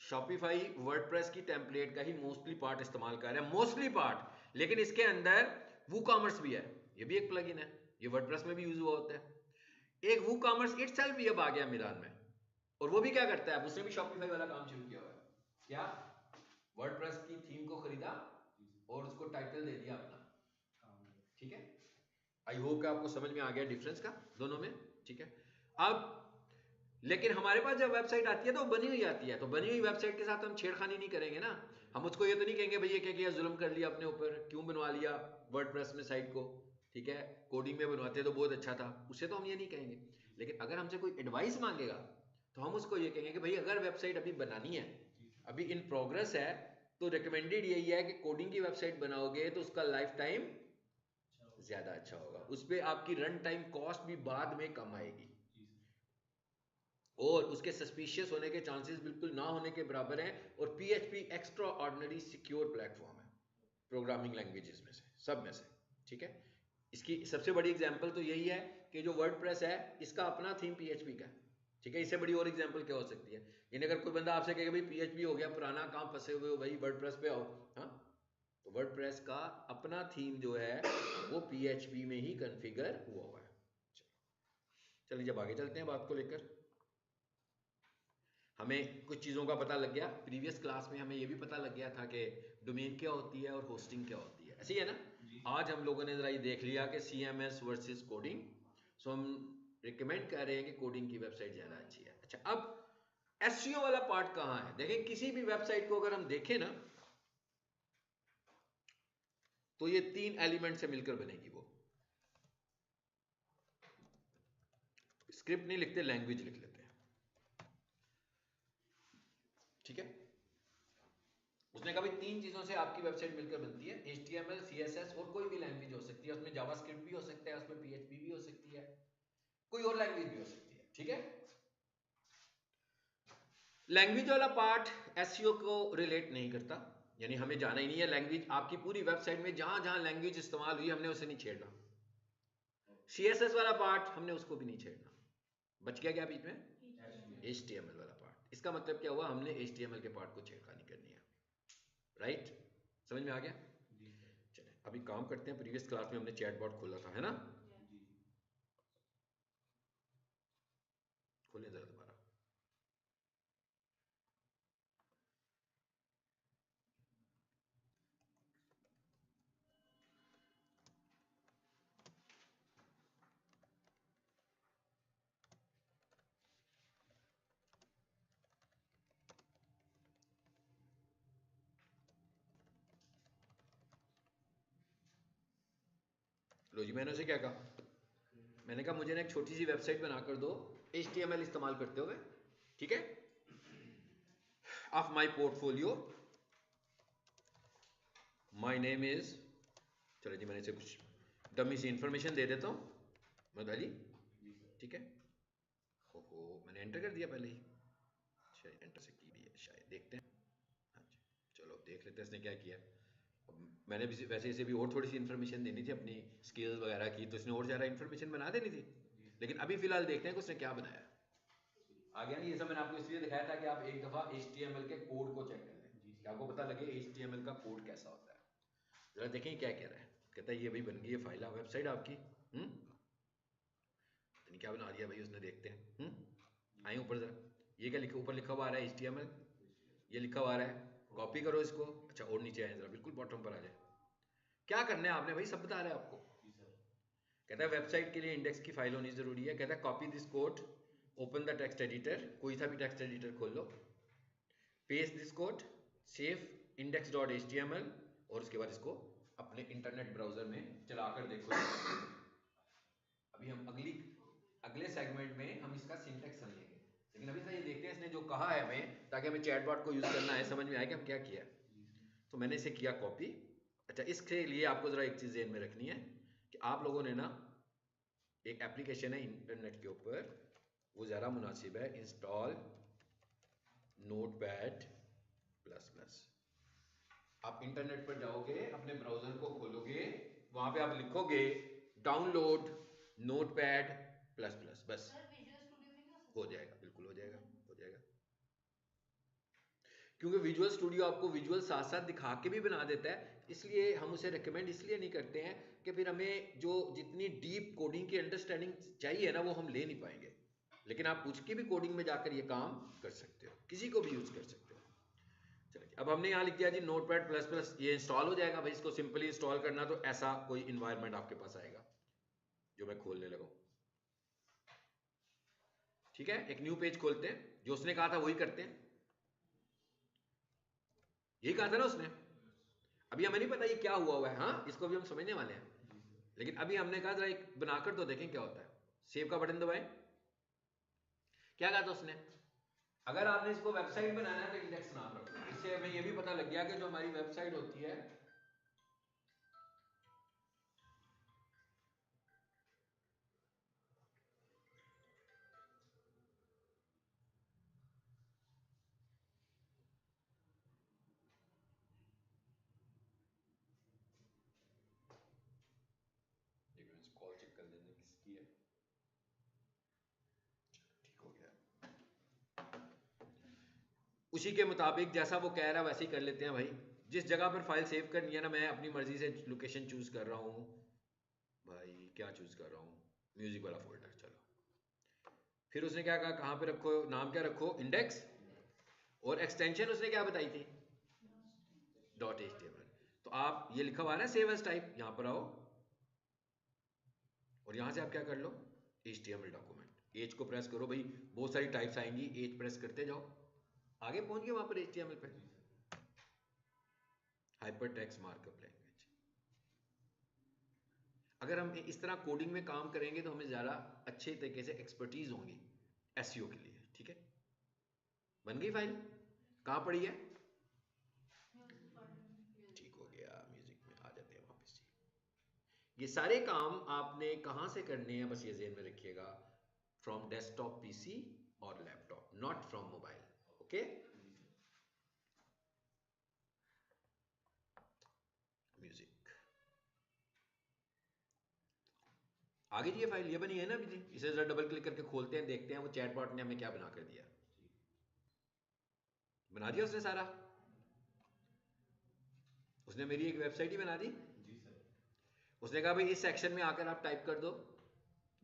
Shopify WordPress की टेम्पलेट का ही मोस्टली पार्ट इस्तेमाल कर रहा है, मोस्टली पार्ट। लेकिन इसके अंदर वूकॉमर्स भी है, ये भी एक प्लगइन है, ये वर्डप्रेस में भी यूज हुआ होता है। एक वूकॉमर्स इटसेल्फ भी अब आ गया मिलान में, और वो भी क्या करता है? उसने भी शॉपिफाई वाला काम शुरू किया हुआ है। क्या? वर्डप्रेस की थीम को खरीदा और उसको टाइटल दे दिया अपना, ठीक है। आई होप कि आपको समझ में आ गया डिफरेंस का दोनों में, ठीक है। अब लेकिन हमारे पास जब वेबसाइट आती है तो बनी हुई आती है, तो बनी हुई वेबसाइट के साथ हम छेड़खानी नहीं करेंगे ना। हम उसको ये तो नहीं कहेंगे भाई ये क्या किया, जुल्म कर लिया अपने ऊपर, क्यों बनवा लिया वर्डप्रेस में साइट को, ठीक है, कोडिंग में बनवाते तो बहुत अच्छा था, उसे तो हम ये नहीं कहेंगे। लेकिन अगर हमसे कोई एडवाइस मांगेगा तो हम उसको ये कहेंगे कि भाई अगर वेबसाइट अभी बनानी है, अभी इन प्रोग्रेस है, तो रिकमेंडेड यही है कि कोडिंग की वेबसाइट बनाओगे तो उसका लाइफ टाइम ज्यादा अच्छा होगा, उस पर आपकी रन टाइम कॉस्ट भी बाद में कम आएगी और उसके सस्पिशियस होने के चांसेस बिल्कुल ना होने के बराबर हैं। और PHP extra ordinary secure platform है प्रोग्रामिंग लैंग्वेजेस में से, सब में से, ठीक है। इसकी सबसे बड़ी एग्जांपल तो यही है कि जो वर्डप्रेस है इसका अपना थीम PHP का है, ठीक है। इससे बड़ी और एग्जांपल क्या हो सकती है? यानी अगर कोई बंदा आपसे कहेगा भाई PHP हो गया पुराना, कहाँ फंसे हुए हो भाई, वर्डप्रेस पे आओ, हाँ, तो वर्डप्रेस का अपना थीम जो है वो PHP में ही कॉन्फ़िगर हुआ हुआ है। चलिए जब आगे चलते हैं बात को लेकर, हमें कुछ चीज़ों का पता लग गया। प्रीवियस क्लास में हमें ये भी पता लग गया था कि डोमेन क्या होती है और होस्टिंग क्या होती है, ऐसी है ना। आज हम लोगों ने जरा ये देख लिया कि CMS वर्सेस कोडिंग। सो हम रिकमेंड कर रहे हैं कि कोडिंग की वेबसाइट ज़्यादा अच्छी है। अच्छा, अब एसईओ वाला पार्ट कहाँ है? देखें, किसी भी वेबसाइट को अगर हम देखें ना, तो ये 3 एलिमेंट से मिलकर बनेगी। वो स्क्रिप्ट नहीं लिखते, लैंग्वेज लिख लेते हैं, ठीक है। उसने कहा भाई 3 चीजों से आपकी वेबसाइट मिलकर बनती है, HTML, CSS और कोई भी लैंग्वेज हो सकती है। उसमें जावास्क्रिप्ट भी हो सकता है, उसमें PHP भी हो सकती है, कोई और लैंग्वेज भी हो सकती है, ठीक है। लैंग्वेज वाला पार्ट एसईओ को रिलेट नहीं करता, यानी हमें जाना ही नहीं है लैंग्वेज। आपकी पूरी वेबसाइट में जहां जहां लैंग्वेज इस्तेमाल हुई हमने उसे नहीं छेड़ना। CSS वाला पार्ट हमने उसको भी नहीं छेड़ना। बच गया क्या बीच में? HTML वाला पार्ट। इसका मतलब क्या हुआ? हमने HTML के पार्ट को छेड़खानी करनी है, राइट? समझ में आ गया? चले अभी काम करते हैं। प्रीवियस क्लास में हमने चैटबॉट खोला था, है ना? खोलें जरा दोबारा। लो जी, मैंने उसे क्या कहा? मैंने कहा मुझे ना एक छोटी सी वेबसाइट बनाकर दो HTML इस्तेमाल करते हुए, ठीक है, of my portfolio, my name is, चलो जी मैंने इसे कुछ डमी सी इंफॉर्मेशन दे देता हूँ, मोहम्मद अली, ठीक है। ओहो, मैंने एंटर कर दिया पहले ही, शायद एंटर से की भी है शायद, देखते हैं। हाँ जी, चलो देख लेते हैं इसने क्या किया। अब मैंने भी वैसे इसे भी और थोड़ी सी इन्फॉर्मेशन देनी थी अपनी स्किल्स वगैरह की, तो इसने और ज़्यादा इन्फॉर्मेशन बना देनी थी, लेकिन अभी फिलहाल देखते हैं कि उसने क्या बनाया। आ गया नहीं? ये सब मैंने आपको इसलिए दिखाया था कि आप एक दफ़ा HTML के कोड को चेक कर लें, कि आपको पता लगे HTML का कोड कैसा होता है। जरा देखें क्या कह रहा है। कहता है ये भाई बन गई है फाइल वेबसाइट आपकी। क्या बना दिया भाई उसने, देखते हैं। आए ऊपर जरा, ये क्या लिखा, ऊपर लिखा हुआ आ रहा है HTML, ये लिखा हुआ आ रहा है, कॉपी करो इसको। अच्छा, और नीचे आए जरा, बिल्कुल बॉटम पर आ जाए। क्या करना है आपने भाई, सब बता रहा है आपको। कहता है वेबसाइट के लिए इंडेक्स की फाइल होनी जरूरी है। कहता है copy this code, open the text editor, कोई सा भी टेक्स्ट एडिटर खोल लो, paste this code, save index.html, और उसके बाद इसको अपने इंटरनेट ब्राउजर में चलाकर देखो। अभी हम अगले सेगमेंट में हम इसका सिंटेक्स समझेंगे, लेकिन अभी से ये देखते हैं इसने जो कहा है हमें, ताकि हमें चैटबॉट को यूज करना है, समझ में आए कि हम क्या किया। तो मैंने इसे किया कॉपी। अच्छा, इसके लिए आपको जरा एक चीज ध्यान में रखनी है कि आप लोगों ने ना, एक एप्लीकेशन है इंटरनेट के ऊपर, वो ज़्यादा मुनासिब है, इंस्टॉल नोटपैड प्लस प्लस। आप इंटरनेट पर जाओगे, अपने ब्राउजर को खोलोगे, वहां पे आप लिखोगे डाउनलोड नोटपैड प्लस प्लस, बस सर विजुअल स्टूडियो में नहीं हो हो सकता? जाएगा, बिल्कुल हो जाएगा, हो जाएगा। क्योंकि विजुअल स्टूडियो आपको विजुअल साथ साथ दिखा के भी बना देता है, इसलिए हम उसे रिकमेंड इसलिए नहीं करते हैं कि फिर हमें जो जितनी डीप कोडिंग की अंडरस्टैंडिंग चाहिए ना, वो हम ले नहीं पाएंगे। लेकिन आप पूछ के भी कोडिंग में जाकर ये काम कर सकते हो, किसी को भी यूज कर सकते हो। चलिए, अब हमने यहाँ लिख दिया जी नोटपैड प्लस प्लस, ये इंस्टॉल हो जाएगा भाई। इसको सिंपली इंस्टॉल करना, तो ऐसा कोई इन्वायरमेंट आपके पास आएगा जो मैं खोलने लगा। ठीक है, एक न्यू पेज खोलते हैं, जो उसने कहा था वही करते हैं। यही कहा था ना उसने। अभी हमें नहीं पता ये क्या हुआ है, हाँ, इसको भी हम समझने वाले हैं, लेकिन अभी हमने कहा जरा एक बनाकर तो देखें क्या होता है। सेव का बटन दबाएं। क्या कहा था उसने? अगर आपने इसको वेबसाइट बनाना है तो इंडेक्स नाम रखो। इससे हमें ये भी पता लग गया कि जो हमारी वेबसाइट होती है, कॉल चेक कर लेने किसकी है। ठीक हो गया। उसी के मुताबिक जैसा वो कह रहा है वैसे ही कर लेते हैं भाई। जिस जगह पर फाइल सेव करनी है ना, मैं अपनी मर्जी से लोकेशन चूज कर रहा हूँ भाई। क्या चूज कर रहा हूँ? म्यूजिक वाला फोल्डर। चलो, फिर उसने क्या कहा, कहाँ पे रखो, नाम क्या रखो, इंडेक्स, और एक्सटेंशन उसने क्या बताई थी, .html। तो आप ये लिखा हुआ है ना सेव एज टाइप, यहाँ पर आओ और यहाँ से आप क्या कर लो, HTML डॉक्यूमेंट। एच को प्रेस करो भाई, बहुत सारी टाइप्स आएंगी, एच प्रेस करते जाओ, आगे पहुंच गए वहां पर HTML पे। Hyper text markup language. अगर हम इस तरह कोडिंग में काम करेंगे तो हमें ज़्यादा अच्छे तरीके से एक्सपर्टीज होंगी एसईओ के लिए। ठीक है, बन गई फाइल, कहाँ पड़ी है? ठीक हो गया, म्यूजिक में आ जाते हैं वापस जी। ये सारे काम आपने कहाँ से करने हैं, बस ये ज़हन में रखिएगा, फ्रॉम डेस्कटॉप पीसी और laptop, not from mobile. Okay, music आगे जी। ये फाइल ये बनी है ना अभी जी, इसे जरा डबल क्लिक करके खोलते हैं, देखते हैं वो चैटबॉट ने हमें क्या बना कर दिया। बना दिया उसने सारा, उसने मेरी एक वेबसाइट ही बना दी जी सर। उसने कहा भाई इस सेक्शन में आकर आप टाइप कर दो,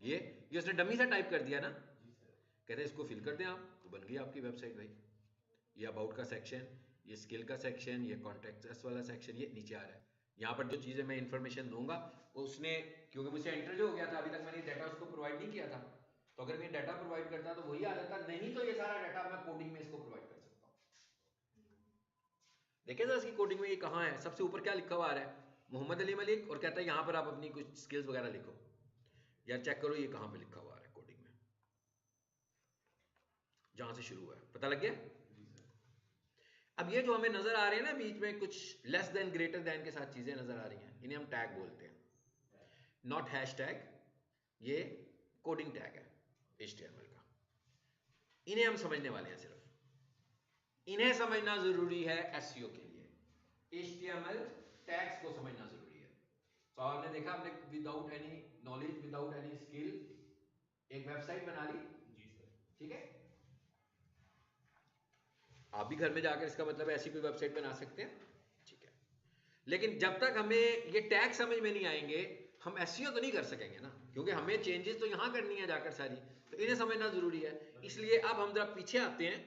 ये उसने डमी सा टाइप कर दिया ना जी सर। कहते हैं इसको फिल कर दें आप, तो बन गई आपकी वेबसाइट भाई। ये अबाउट का सेक्शन, ये स्किल का सेक्शन, ये कॉन्टेक्ट वाला सेक्शन, ये नीचे आ रहा है। यहाँ पर जो चीज़ें मैं इन्फॉर्मेशन दूंगा उसने, क्योंकि मुझसे एंटर जो हो गया था, अभी तक मैंने डाटा उसको प्रोवाइड नहीं किया था, तो अगर मैं डाटा प्रोवाइड करता तो वही आ जाता, नहीं तो ये सारा डाटा मैं कोडिंग में इसको प्रोवाइड कर सकता हूँ। देखिए सर इसकी कोडिंग में ये कहाँ है, सबसे ऊपर क्या लिखा हुआ आ रहा है, मोहम्मद अली मलिक, और कहता है यहाँ पर आप अपनी कुछ स्किल्स वगैरह लिखो। यार चेक करो ये कहाँ पे लिखा हुआ आ रहा है कोडिंग में, जहाँ से शुरू हुआ है, पता लग गया? अब ये जो हमें नजर आ रहे हैं ना बीच में कुछ लेस देन ग्रेटर देन के साथ चीजें नजर आ रही हैं, इन्हें हम टैग बोलते हैं, नॉट हैश टैग, ये कोडिंग टैग है HTML का। इन्हें हम समझने वाले हैं, सिर्फ इन्हें समझना जरूरी है एसईओ के लिए, HTML टैग्स को समझना जरूरी है। तो आपने देखा, आपने without any knowledge, without any skill एक वेबसाइट बना ली जी सर। ठीक है, आप भी घर में जाकर इसका मतलब ऐसी कोई वेबसाइट बना सकते हैं। ठीक है, लेकिन जब तक हमें ये टैग समझ में नहीं आएंगे हम एसईओ तो नहीं कर सकेंगे ना, क्योंकि हमें चेंजेस तो यहाँ करनी है जाकर सारी, तो इन्हें समझना जरूरी है। इसलिए अब हम जरा पीछे आते हैं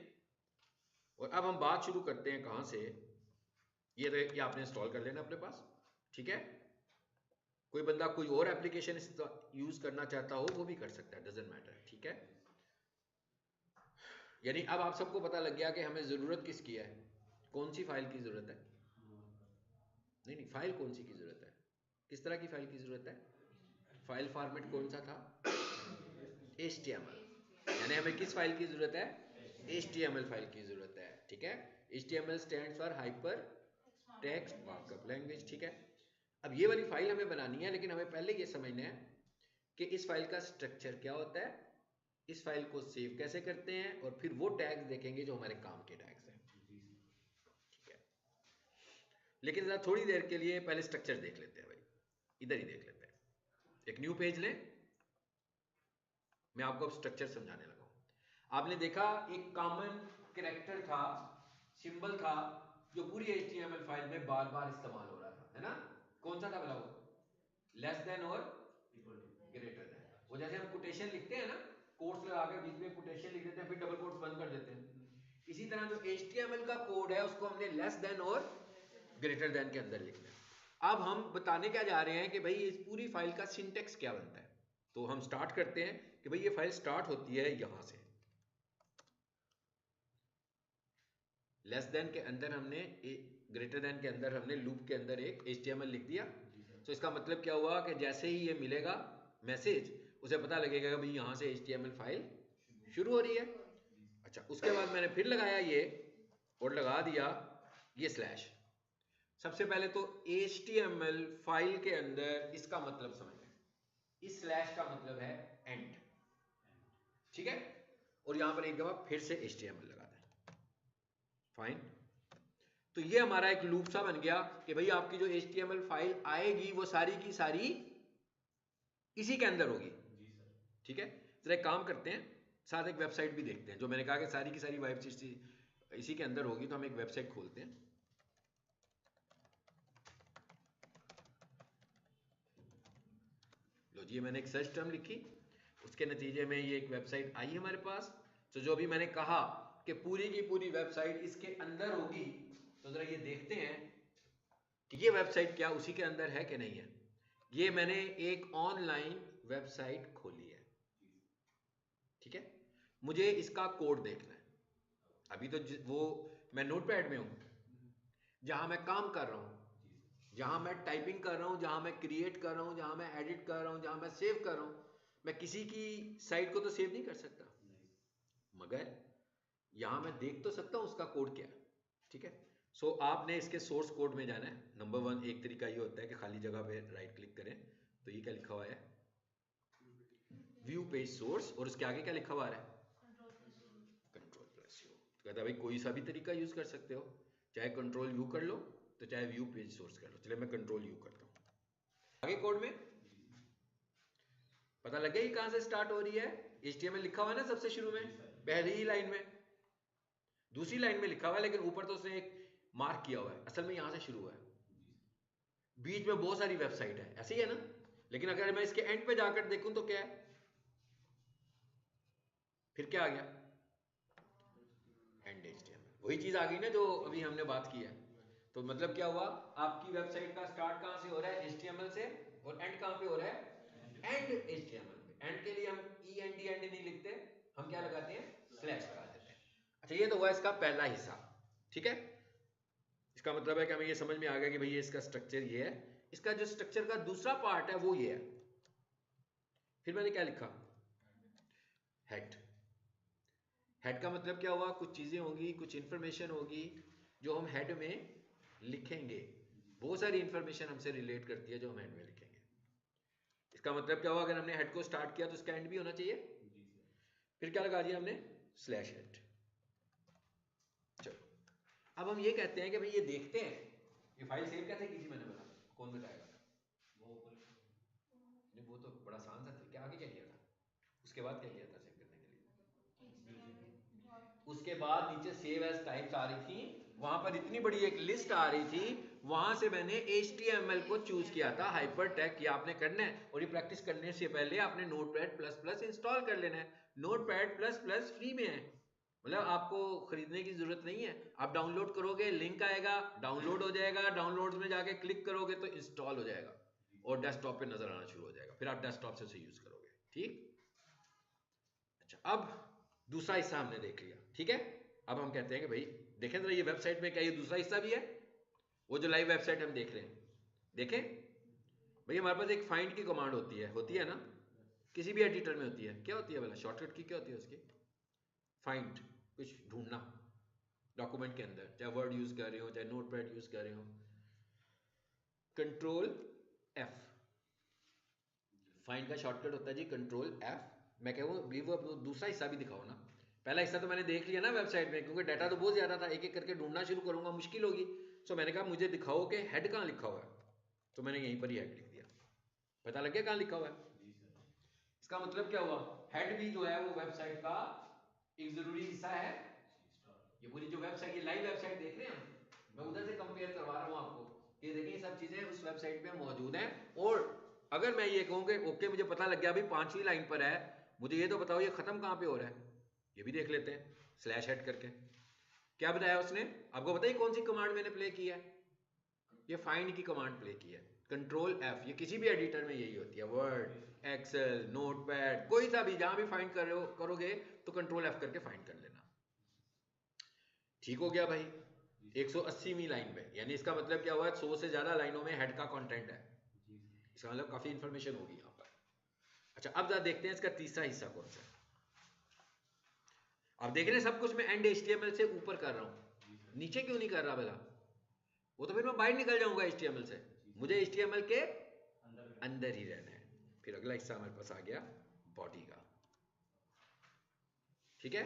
और अब हम बात शुरू करते हैं कहाँ से। ये आपने इंस्टॉल कर लेना अपने पास। ठीक है, कोई बंदा कोई और एप्लीकेशन यूज करना चाहता हो वो भी कर सकता है, डजेंट मैटर। ठीक है, यानी अब आप सबको पता लग गया कि हमें जरूरत किसकी है, कौन सी फाइल की जरूरत है। नहीं, फाइल कौन सी की जरूरत है, किस तरह की फाइल की जरूरत है, फाइल फॉर्मेट कौन सा था, HTML। यानी हमें किस फाइल की जरूरत है, HTML फाइल की जरूरत है। ठीक है, HTML stands for hyper text markup language. ठीक है, अब ये वाली फाइल हमें बनानी है, लेकिन हमें पहले ये समझना है कि इस फाइल का स्ट्रक्चर क्या होता है, इस फाइल को सेव कैसे करते हैं, और फिर वो टैग्स देखेंगे जो हमारे काम के टैग्स हैं। ठीक है, लेकिन जरा थोड़ी देर के लिए पहले स्ट्रक्चर देख लेते हैं भाई, इधर ही देख लेते हैं। एक न्यू पेज लें, मैं आपको अब स्ट्रक्चर समझाने लगा हूं। आपने देखा एक कॉमन कैरेक्टर था, सिंबल था, जो पूरी HTML फाइल में बार बार इस्तेमाल हो रहा था, है ना? कौन सा था बोला वो? लेस देन और ग्रेटर देन। वो जैसे हम कोटेशन लिखते हैं ना, कोट्स लगाकर बीच में कोटेशन लिख देते हैं, फिर डबल कोट्स बंद कर देते हैं, इसी तरह जो HTML का कोड है उसको हमने लेस देन और ग्रेटर देन के अंदर लिखना है। अब हम बताने क्या जा रहे हैं कि भाई इस पूरी फाइल का सिंटेक्स क्या बनता है। तो हम स्टार्ट करते हैं कि भाई ये फाइल स्टार्ट होती है यहां से, लेस देन के अंदर हमने, ग्रेटर देन के अंदर हमने लूप के अंदर एक HTML लिख दिया। तो इसका मतलब क्या हुआ कि जैसे ही ये मिलेगा मैसेज, उसे पता लगेगा कि भाई यहां से HTML फाइल शुरू हो रही है। अच्छा, उसके बाद मैंने फिर लगाया ये और लगा दिया ये स्लैश। सबसे पहले तो HTML फाइल के अंदर इसका मतलब समझ लें, इस स्लैश का मतलब है एंड। ठीक है, और यहां पर एक दफा फिर से HTML लगा दें, फाइन। तो ये हमारा एक लूप सा बन गया कि भाई आपकी जो HTML फाइल आएगी वो सारी की सारी इसी के अंदर होगी जी सर। ठीक है, जरा एक काम करते हैं, साथ एक वेबसाइट भी देखते हैं। जो मैंने कहा कि सारी की सारी वेबसाइट इसी के अंदर होगी, तो हम एक वेबसाइट खोलते हैं। लो जी, मैंने एक सर्च टर्म लिखी, उसके नतीजे में ये एक वेबसाइट आई हमारे पास। तो जो भी मैंने कहा कि पूरी की पूरी वेबसाइट इसके अंदर होगी, तो जरा ये देखते हैं कि ये वेबसाइट क्या उसी के अंदर है कि नहीं है। ये मैंने एक ऑनलाइन वेबसाइट खोली है, मुझे इसका कोड देखना है। अभी तो वो मैं नोटपैड में हूं, जहां मैं काम कर रहा हूं, जहां मैं टाइपिंग कर रहा हूं, जहां मैं क्रिएट कर रहा हूं, जहां मैं एडिट कर रहा हूं, जहां मैं सेव कर रहा हूं। मैं किसी की साइट को तो सेव नहीं कर सकता, मगर यहां मैं देख तो सकता हूं उसका कोड क्या है। ठीक है, सो आपने इसके सोर्स कोड में जाना है। नंबर 1 एक तरीका ये होता है कि खाली जगह पे राइट क्लिक करें, तो ये क्या लिखा हुआ है, व्यू पेज सोर्स, और उसके आगे क्या लिखा हुआ है, कंट्रोल+U। तो कहता है भाई कोई सा भी तरीका यूज कर सकते हो, चाहे कंट्रोल यू कर लो, तो चाहे व्यू पेज सोर्स कर लो। चलिए मैं कंट्रोल यू करता हूं। आगे कोड में पता लग गया ये कहां से स्टार्ट हो रही है। HTML लिखा हुआ है ना सबसे शुरू में, पहली ही लाइन में। दूसरी लाइन में लिखा हुआ है, लेकिन ऊपर तो उसने एक मार्क किया हुआ है, असल में यहां से शुरू हुआ है। बीच में बहुत सारी वेबसाइट है, ऐसे ही है ना। लेकिन अगर मैं इसके एंड पे जाकर देखूं तो क्या है, फिर क्या आ गया, एंड HTML। वही चीज आ गई ना जो अभी हमने बात की है। तो मतलब क्या हुआ, आपकी वेबसाइट का स्टार्ट कहां से हो रहा है, HTML से, और एंड कहां पे हो रहा है, एंड HTML पे। एंड के लिए हम END एंड नहीं लिखते, हम क्या लगाते हैं, स्लैश लगा देते हैं। अच्छा, ये तो हुआ इसका पहला हिस्सा। ठीक है, इसका मतलब है कि हमें ये समझ में आ गया कि भाई ये इसका स्ट्रक्चर ये है। इसका जो स्ट्रक्चर का दूसरा पार्ट है वो ये है। फिर मैंने क्या लिखा, हेड। हेड का मतलब क्या हुआ, कुछ चीजें होंगी, कुछ इंफॉर्मेशन होगी जो हम हेड में लिखेंगे। बहुत सारी इंफॉर्मेशन हमसे रिलेट करती है जो हम हेड में लिखेंगे। इसका मतलब क्या हुआ, अगर हमने हेड को स्टार्ट किया तो उसका एंड भी होना चाहिए। फिर क्या लगा दिया हमने, स्लैश हेड। चलो, अब हम ये कहते हैं कि भाई ये देखते हैं ये फाइल सेव कैसे की थी, मैंने बता, कौन बताएगा। नहीं, वो तो बड़ा आसान सा तरीका। आगे क्या किया था, उसके बाद क्या किया था सेव करने के लिए। उसके बाद नीचे सेव एज टाइप्स आ रही थी, वहां पर इतनी बड़ी एक लिस्ट आ रही थी, वहां से मैंने HTML को चूज किया था, हाइपरटेक्स्ट। ये आपने करना है, और ये प्रैक्टिस करने से पहले आपने नोटपैड++ इंस्टॉल कर लेना है। नोटपैड++ फ्री में है, मतलब आपको खरीदने की जरूरत नहीं है। आप डाउनलोड करोगे, लिंक आएगा, डाउनलोड हो जाएगा, डाउनलोड्स में जाके क्लिक करोगे तो इंस्टॉल हो जाएगा, और डेस्कटॉप पे नजर आना शुरू हो जाएगा। फिर आप डेस्कटॉप से उसे यूज करोगे। ठीक, अच्छा, अब दूसरा हिस्सा हमने देख लिया। ठीक है, अब हम कहते हैं कि भाई देखें जरा ये वेबसाइट में क्या ये दूसरा हिस्सा भी है, वो जो लाइव वेबसाइट हम देख रहे हैं। देखें भाई, हमारे पास एक फाइंड की कमांड होती है ना, किसी भी एडिटर में होती है। क्या होती है भला, शॉर्टकट की क्या होती है उसकी, फाइंड, कुछ ढूंढना डॉक्यूमेंट के अंदर, चाहे वर्ड यूज कर रहे हो, चाहे नोटपैड यूज कर रहे हो। कंट्रोल+F, फाइंड का शॉर्टकट होता है जी कंट्रोल+F। मैं कहूँ वो दूसरा हिस्सा भी दिखाओ ना। पहला हिस्सा तो मैंने देख लिया ना वेबसाइट में, क्योंकि डाटा तो बहुत ज्यादा था, एक एक करके ढूंढना शुरू करूंगा मुश्किल होगी। सो मैंने कहा मुझे दिखाओ कि हेड कहाँ लिखा हुआ है, तो मैंने यहीं पर ही हेड लिख दिया। पता लग गया कहाँ लिखा हुआ है। इसका मतलब क्या हुआ, हेड भी जो है वो वेबसाइट का एक जरूरी हिस्सा है। ये पूरी जो वेबसाइट, ये लाइव वेबसाइट देख रहे हैं हम, मैं उधर से कंपेयर करवा रहा हूँ आपको कि देखिए ये सब चीजें उस वेबसाइट पे मौजूद हैं। और अगर मैं ये कहूँ कि ओके मुझे पता लग गया अभी 5वीं लाइन पर है, मुझे ये तो बताओ ये खत्म कहाँ पे हो रहा है, ये भी देख लेते हैं स्लैश हेड करके। क्या बताया उसने आपको, बताइए कौन सी कमांड मैंने प्ले की है, ये फाइंड की कमांड प्ले की है, कंट्रोल+F। ये किसी भी एडिटर में यही होती है, वर्ड, एक्सेल, नोटपैड, कोई सा भी, जहां भी फाइंड कर रहे हो करोगे तो कंट्रोल+F करके फाइंड कर लेना। ठीक हो गया भाई, 180वीं लाइन पे, यानी इसका मतलब क्या हुआ, 100 से ज्यादा लाइनों में हेड का कंटेंट है। इसका मतलब काफी इंफॉर्मेशन होगी यहाँ पर। अच्छा, अब जरा देखते हैं इसका तीसरा हिस्सा कौन सा है। अब देख रहे हैं सब कुछ मैं एंड HTML से ऊपर कर रहा हूँ, नीचे क्यों नहीं कर रहा भला, वो तो फिर मैं बाहर निकल जाऊंगा HTML से, मुझे HTML के अंदर ही रहना है। फिर अगला हिस्सा हमारे पास आ गया बॉडी का। ठीक है,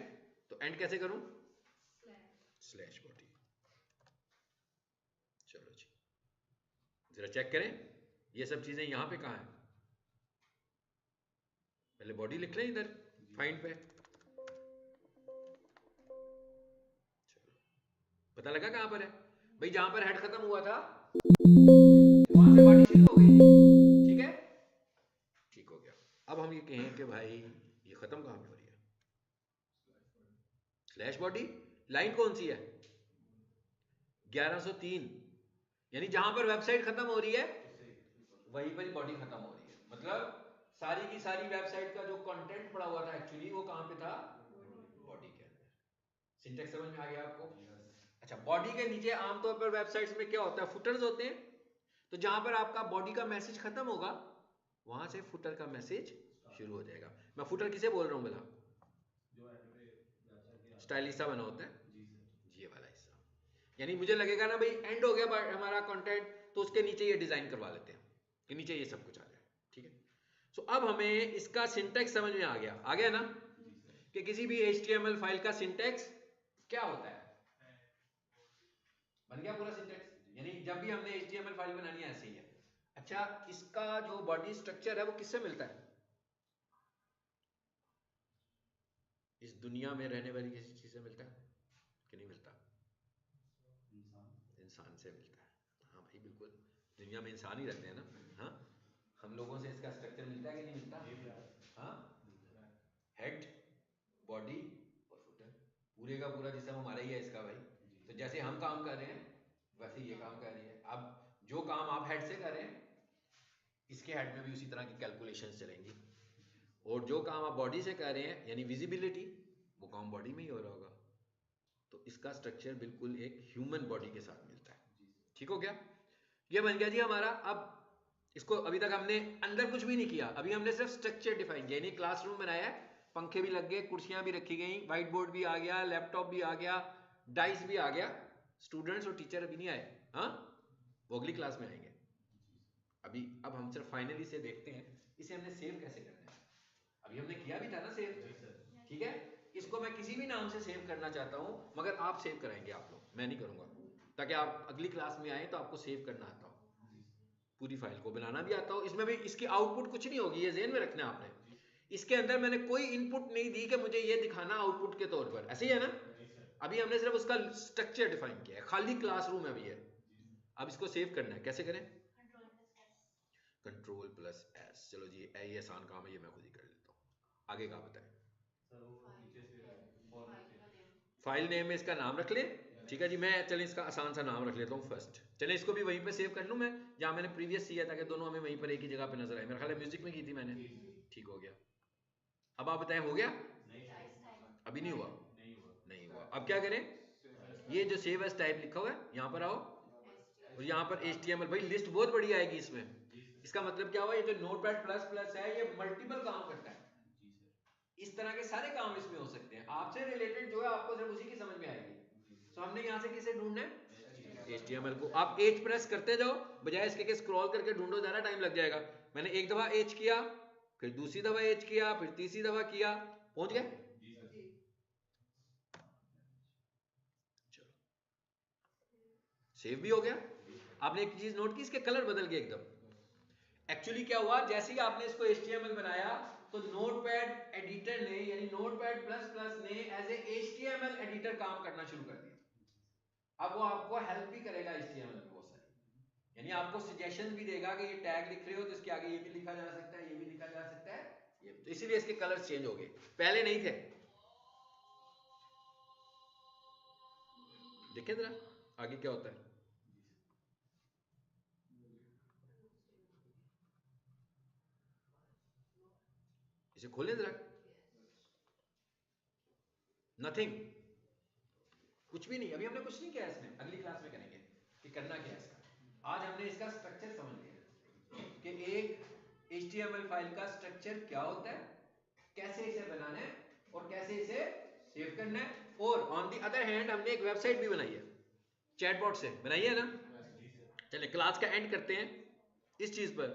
तो एंड कैसे करूं, स्लैश बॉडी। चलो जी, जरा चेक करें ये सब चीजें यहां पे कहां है। पहले बॉडी लिख लें इधर फाइंड पे। चलो, पता लगा कहां पर है भाई, जहां पर हेड खत्म हुआ था वहां से बॉडी शुरू हो गई। ठीक है, ठीक हो गया। अब हम ये कहें कि भाई ये खत्म कहां पे हो रही है, स्लैश बॉडी। लाइन कौन सी है, 1103, यानी जहां पर वेबसाइट खत्म हो रही है वहीं पर ही बॉडी खत्म हो रही है। मतलब सारी की सारी वेबसाइट का जो कंटेंट पड़ा हुआ था एक्चुअली वो कहां पे था, सिंटेक्स समझ में आ गया आपको? अच्छा, बॉडी के नीचे आमतौर पर वेबसाइट्स में क्या होता है, फुटर्स होते हैं। तो जहां पर आपका बॉडी का मैसेज खत्म होगा वहां से फुटर का मैसेज शुरू हो जाएगा। मैं फुटर किसे बोल रहा हूँ बोला, स्टाइल हिस्सा बना होता है ये वाला हिस्सा। यानी मुझे लगेगा ना भाई एंड हो गया हमारा कंटेंट, तो उसके नीचे ये डिजाइन करवा लेते हैं कि नीचे ये सब कुछ आ जाए। ठीक है, सो अब हमें इसका सिंटेक्स समझ में आ गया ना कि किसी भी HTML फाइल का सिंटेक्स क्या होता है। बन गया पूरा सिंटेक्स, यानी जब भी हमने HTML फाइल बनानी है ऐसे ही है। अच्छा, इसका जो बॉडी स्ट्रक्चर है वो किससे मिलता है, इस दुनिया में रहने वाली किसी चीज से मिलता है कि नहीं मिलता? इंसान से मिलता है। हाँ भाई बिल्कुल, दुनिया में इंसान ही रहते हैं ना। हाँ, हम लोगों से इसका स्ट्रक्चर मिलता है कि नहीं मिलता? हाँ, हेड, बॉडी और फुटर, पूरे का पूरा जिसम हमारा ही है इसका भाई। तो जैसे हम काम कर रहे हैं वैसे ये काम कर रही है। अब जो काम आप हेड से कर रहे हैं इसके हेड में भी उसी तरह की कैलकुलेशंस चलेंगी, और जो काम आप बॉडी से कर रहे हैं यानी विजिबिलिटी, वो काम बॉडी में ही हो रहा होगा। तो इसका स्ट्रक्चर बिल्कुल एक ह्यूमन बॉडी के साथ मिलता है। ठीक हो गया, ये बन गया जी हमारा। अब इसको अभी तक हमने अंदर कुछ भी नहीं किया, अभी हमने सिर्फ स्ट्रक्चर डिफाइन किया, यानी क्लासरूम बनाया है, पंखे भी लग गए, कुर्सियां भी रखी गई, व्हाइट बोर्ड भी आ गया, लैपटॉप भी आ गया, डाइस भी आ गया। स्टूडेंट्स और टीचर अभी नहीं आए, हाँ वो अगली क्लास में आएंगे। अभी अब हम सिर्फ फाइनली से देखते हैं इसे हमने सेव कैसे करना है। अभी हमने किया भी था ना सेव, ठीक है। इसको मैं किसी भी नाम से सेव करना चाहता हूं, मगर आप सेव कराएंगे आप लोग, मैं नहीं करूंगा, ताकि आप अगली क्लास में आए तो आपको सेव करना आता हो, पूरी फाइल को बनाना भी आता हो। इसमें भी इसकी आउटपुट कुछ नहीं होगी, ये ज़हन में रखना है आपने। इसके अंदर मैंने कोई इनपुट नहीं दी कि मुझे ये दिखाना आउटपुट के तौर पर, ऐसे ही है ना। अभी हमने सिर्फ उसका स्ट्रक्चर डिफाइन किया है, खाली क्लासरूम है अभी है। अब इसको सेव करना है, कैसे करें? Control plus S. चलो जी, ये आसान काम है, ये मैं खुद ही कर लेता हूँ। आगे का बताएं। फाइल नेम में इसका नाम रख लें, ठीक है जी। मैं चलें इसका आसान सा नाम रख लेता हूँ फर्स्ट। चलें इसको भी वहीं पे सेव कर लूँ मैं जहाँ मैंने प्रीवियस किया था, कि दोनों हमें वहीं पर एक ही जगह पे नजर आए। मेरा ख्याल है म्यूजिक में की थी मैंने, ठीक हो गया। अब आप बताएं हो गया? अभी नहीं हुआ, नहीं हुआ। अब क्या करें, ये जो सेव एज टाइप लिखा हुआ है यहाँ पर आओ, और यहाँ पर HTML, भाई लिस्ट बहुत बड़ी आएगी इसमें। इसका मतलब क्या हुआ, ये जो नोटपैड प्लस प्लस है ये मल्टीपल काम करता है, इस तरह के सारे काम इसमें हो सकते हैं। आपसे रिलेटेड जो है आपको सिर्फ उसी की समझ में आएगी। तो हमने यहाँ से किसे ढूंढना है, HTML को। आप H प्रेस करते जाओ, बजाय इसके कि स्क्रॉल करके ढूंढो, ज्यादा टाइम लग जाएगा। मैंने एक दफा H किया, फिर दूसरी दफा H किया, फिर तीसरी दफा किया, पहुंच गए। चलो सेव भी हो गया। आपने एक चीज नोट की, इसके कलर बदल गए एकदम। एक्चुअली क्या हुआ, जैसे ही आपने इसको HTML बनाया तो नोटपैड एडिटर ने, यानी नोटपैड प्लस प्लस ने एज ए HTML एडिटर काम करना शुरू कर दिया। अब वो आपको हेल्प भी करेगा HTML में बहुत सारी, यानी आपको सजेशन भी देगा कि ये टैग लिख रहे हो तो इसके आगे ये भी लिखा जा सकता है, ये भी लिखा जा सकता है, ये तो इसीलिए इसके कलर्स चेंज हो गए, पहले नहीं थे। देखें जरा आगे क्या होता है। इसे खोलें जरा, नथिंग, कुछ भी नहीं। अभी हमने कुछ नहीं किया इसमें, अगली क्लास में करेंगे कि करना क्या है इसका। आज हमने इसका स्ट्रक्चर समझ लिया कि एक HTML फाइल का स्ट्रक्चर क्या होता है, कैसे इसे बनाना है और कैसे इसे सेव करना है। और ऑन दी अदर हैंड हमने एक वेबसाइट भी बनाई है, चैटबॉट से बनाई है ना। चलिए क्लास का एंड करते हैं इस चीज पर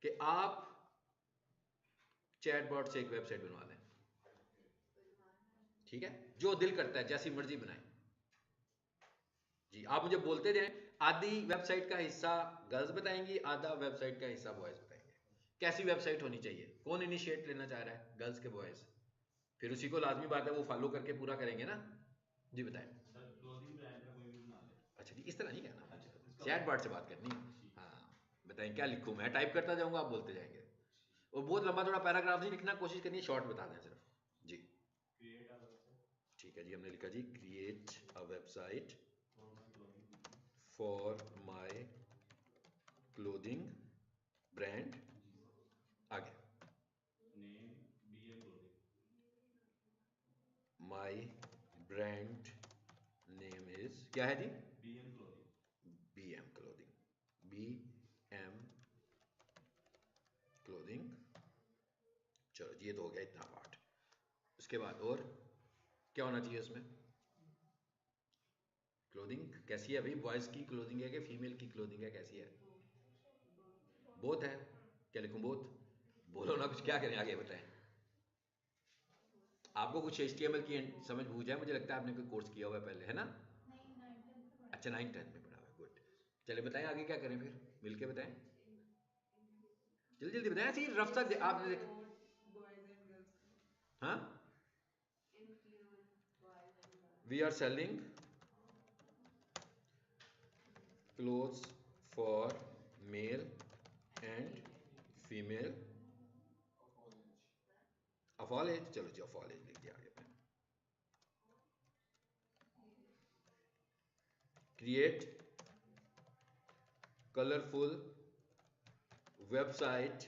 कि आप चैटबॉट से एक वेबसाइट बनवा लें, ठीक है, जो दिल करता है जैसी मर्जी बनाए जी। आप मुझे बोलते जाएं, आधी वेबसाइट का हिस्सा गर्ल्स बताएंगी, आधा वेबसाइट का हिस्सा बॉयज बताएंगे। कैसी वेबसाइट होनी चाहिए, कौन इनिशिएट लेना चाह रहा है, गर्ल्स के बॉयज? फिर उसी को लाजमी बात है वो फॉलो करके पूरा करेंगे ना जी। बताएं अच्छा जी, इस तरह नहीं कहना मुझे, चैट बॉट से बात करनी है। हाँ बताएं क्या लिखूं, मैं टाइप करता जाऊंगा आप बोलते जाएंगे, और बहुत लंबा थोड़ा पैराग्राफ नहीं लिखना, कोशिश करनी है शॉर्ट बता दें सिर्फ जी। ठीक है जी, हमने लिखा जी create a website for my clothing brand. आगे माय ब्रांड नेम इज क्या है जी? BM clothing. BM clothing, BM clothing. चलो ये तो हो गया इतना पार्ट। उसके बाद और क्या होना चाहिए उसमें? क्लोथिंग कैसी है भाई? बॉयज की क्लोथिंग है कि फीमेल की क्लोथिंग है, कैसी है? बोथ है। क्या लिखूं? बोथ? बोलो ना कुछ, क्या करें आगे बताएं। आपको कुछ HTML की समझ बूझ है, मुझे लगता है आपने कोई कोर्स किया हुआ है पहले, है ना? नहीं 9th-10th में पढ़ा। अच्छा 9th-10th में पढ़ा हुआ है, गुड। चलिए बताएं आगे क्या करें फिर, मिलके बताएं, जल्दी जल्दी बताएं। ऐसे रफ सा आपने देख, बॉयज एंड गर्ल्स। हाँ, include boys and girls. We are selling clothes for male and female of all age। चलो जी of all age लिख दिया आगे पे। create colorful website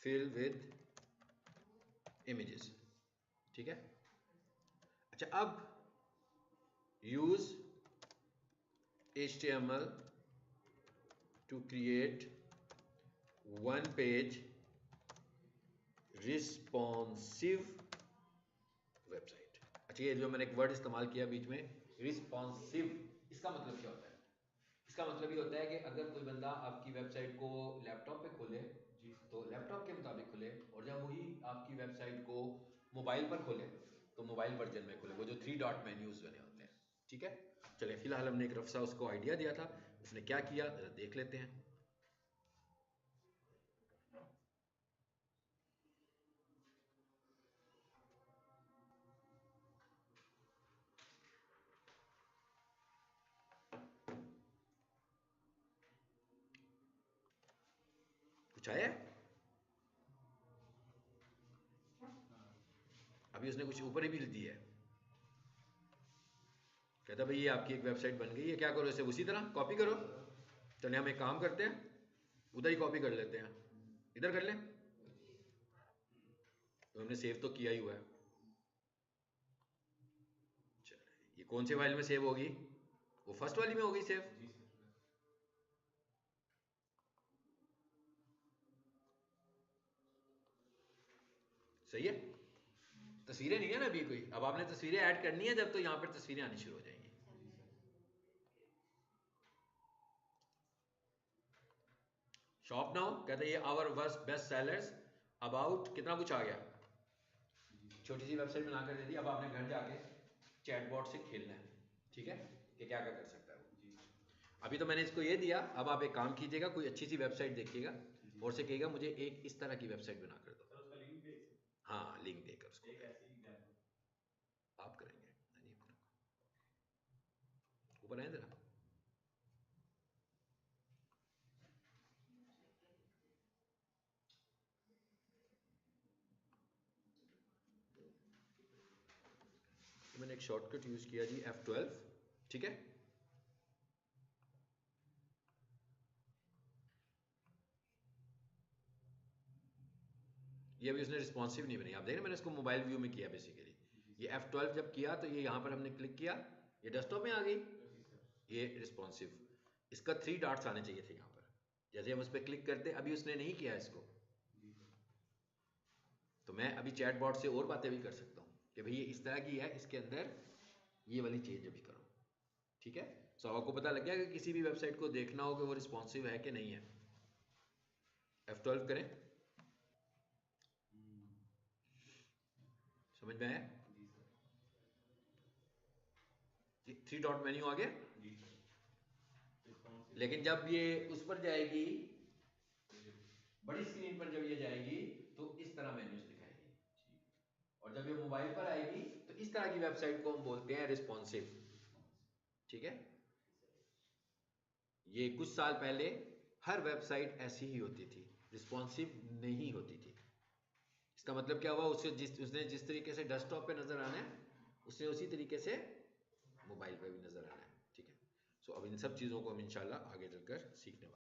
filled with images। ठीक है। अच्छा अब use HTML to create one page responsive website। अच्छा ये जो मैंने एक वर्ड इस्तेमाल किया बीच में, responsive, इसका मतलब क्या होता है? इसका मतलब ये होता है कि अगर कोई बंदा आपकी वेबसाइट को लैपटॉप पे खोले तो लैपटॉप के मुताबिक खुले, और जब वही आपकी वेबसाइट को मोबाइल पर खोले तो मोबाइल वर्जन में खुले, वो जो 3 डॉट मेन्यूज बने होते हैं। ठीक है। चलिए फिलहाल हमने एक रफ सा उसको आइडिया दिया था, उसने क्या किया जरा देख लेते हैं। कुछ आया? अभी उसने कुछ ऊपर ही भी दी है, कहता भाई ये आपकी एक वेबसाइट बन गई है, क्या करो इसे उसी तरह कॉपी करो। चलिए हम एक काम करते हैं, उधर ही कॉपी कर लेते हैं, इधर कर लें, तो हमने सेव तो किया ही हुआ है। चलिए ये कौन से फाइल में सेव होगी? वो फर्स्ट वाली में होगी सेव। सही है। तस्वीरें नहीं है ना अभी कोई, अब आपने तस्वीरें ऐड करनी है जब, तो यहाँ पर तस्वीरें आनी शुरू हो जाएंगी। शॉप नाउ कहते हैं ये आवर बेस्ट सेलर्स अबाउट, कितना कुछ आ गया, छोटी सी वेबसाइट बनाकर दे दी। अब आपने घर जाके चैटबॉट से खेलना है, ठीक है, कि क्या क्या कर सकता है वो। अभी तो मैंने इसको ये दिया, अब आप एक काम कीजिएगा, कोई अच्छी सी वेबसाइट देखिएगा और से कहिएगा मुझे एक इस तरह की वेबसाइट बना कर दो। उसका लिंक भेज सकते हैं। हाँ लिंक देकर उसको एक ऐसी एग्जांपल आप करेंगे। ऊपर आए जरा, तो मैंने एक शॉर्टकट यूज किया जी F12, ठीक है। ये अभी उसने रिस्पॉन्सिव नहीं बनी, आप देख रहे हैं मैंने इसको मोबाइल व्यू में किया बेसिकली। ये F12 जब किया तो ये यहाँ पर हमने क्लिक किया, ये डेस्कटॉप में आ गई, ये रिस्पॉन्सिव। इसका 3 डॉट्स आने चाहिए थे यहाँ पर, जैसे हम उस पर क्लिक करते, अभी उसने नहीं किया इसको। तो मैं अभी चैट बॉट से और बातें भी कर सकता हूँ कि भाई ये इस तरह की है, इसके अंदर ये वाली चेंज अभी करो, ठीक है। सो आपको पता लग गया कि किसी भी वेबसाइट को देखना हो कि वो रिस्पॉन्सिव है कि नहीं है। F12 करें, समझ में आया? 3 डॉट मेन्यू आ गया। लेकिन जब ये उस पर जाएगी, बड़ी स्क्रीन पर जब ये जाएगी तो इस तरह मेन्यूज दिखाएगी, और जब ये मोबाइल पर आएगी तो इस तरह की वेबसाइट को हम बोलते हैं रिस्पॉन्सिव, ठीक है। ये कुछ साल पहले हर वेबसाइट ऐसी ही होती थी, रिस्पॉन्सिव नहीं होती थी। इसका मतलब क्या हुआ, उसने जिस तरीके से डेस्कटॉप पे नजर आना है उसने उसी तरीके से मोबाइल पे भी नजर आना है, ठीक है। सो अब इन सब चीज़ों को हम इंशाल्लाह आगे चलकर सीखने वाले हैं।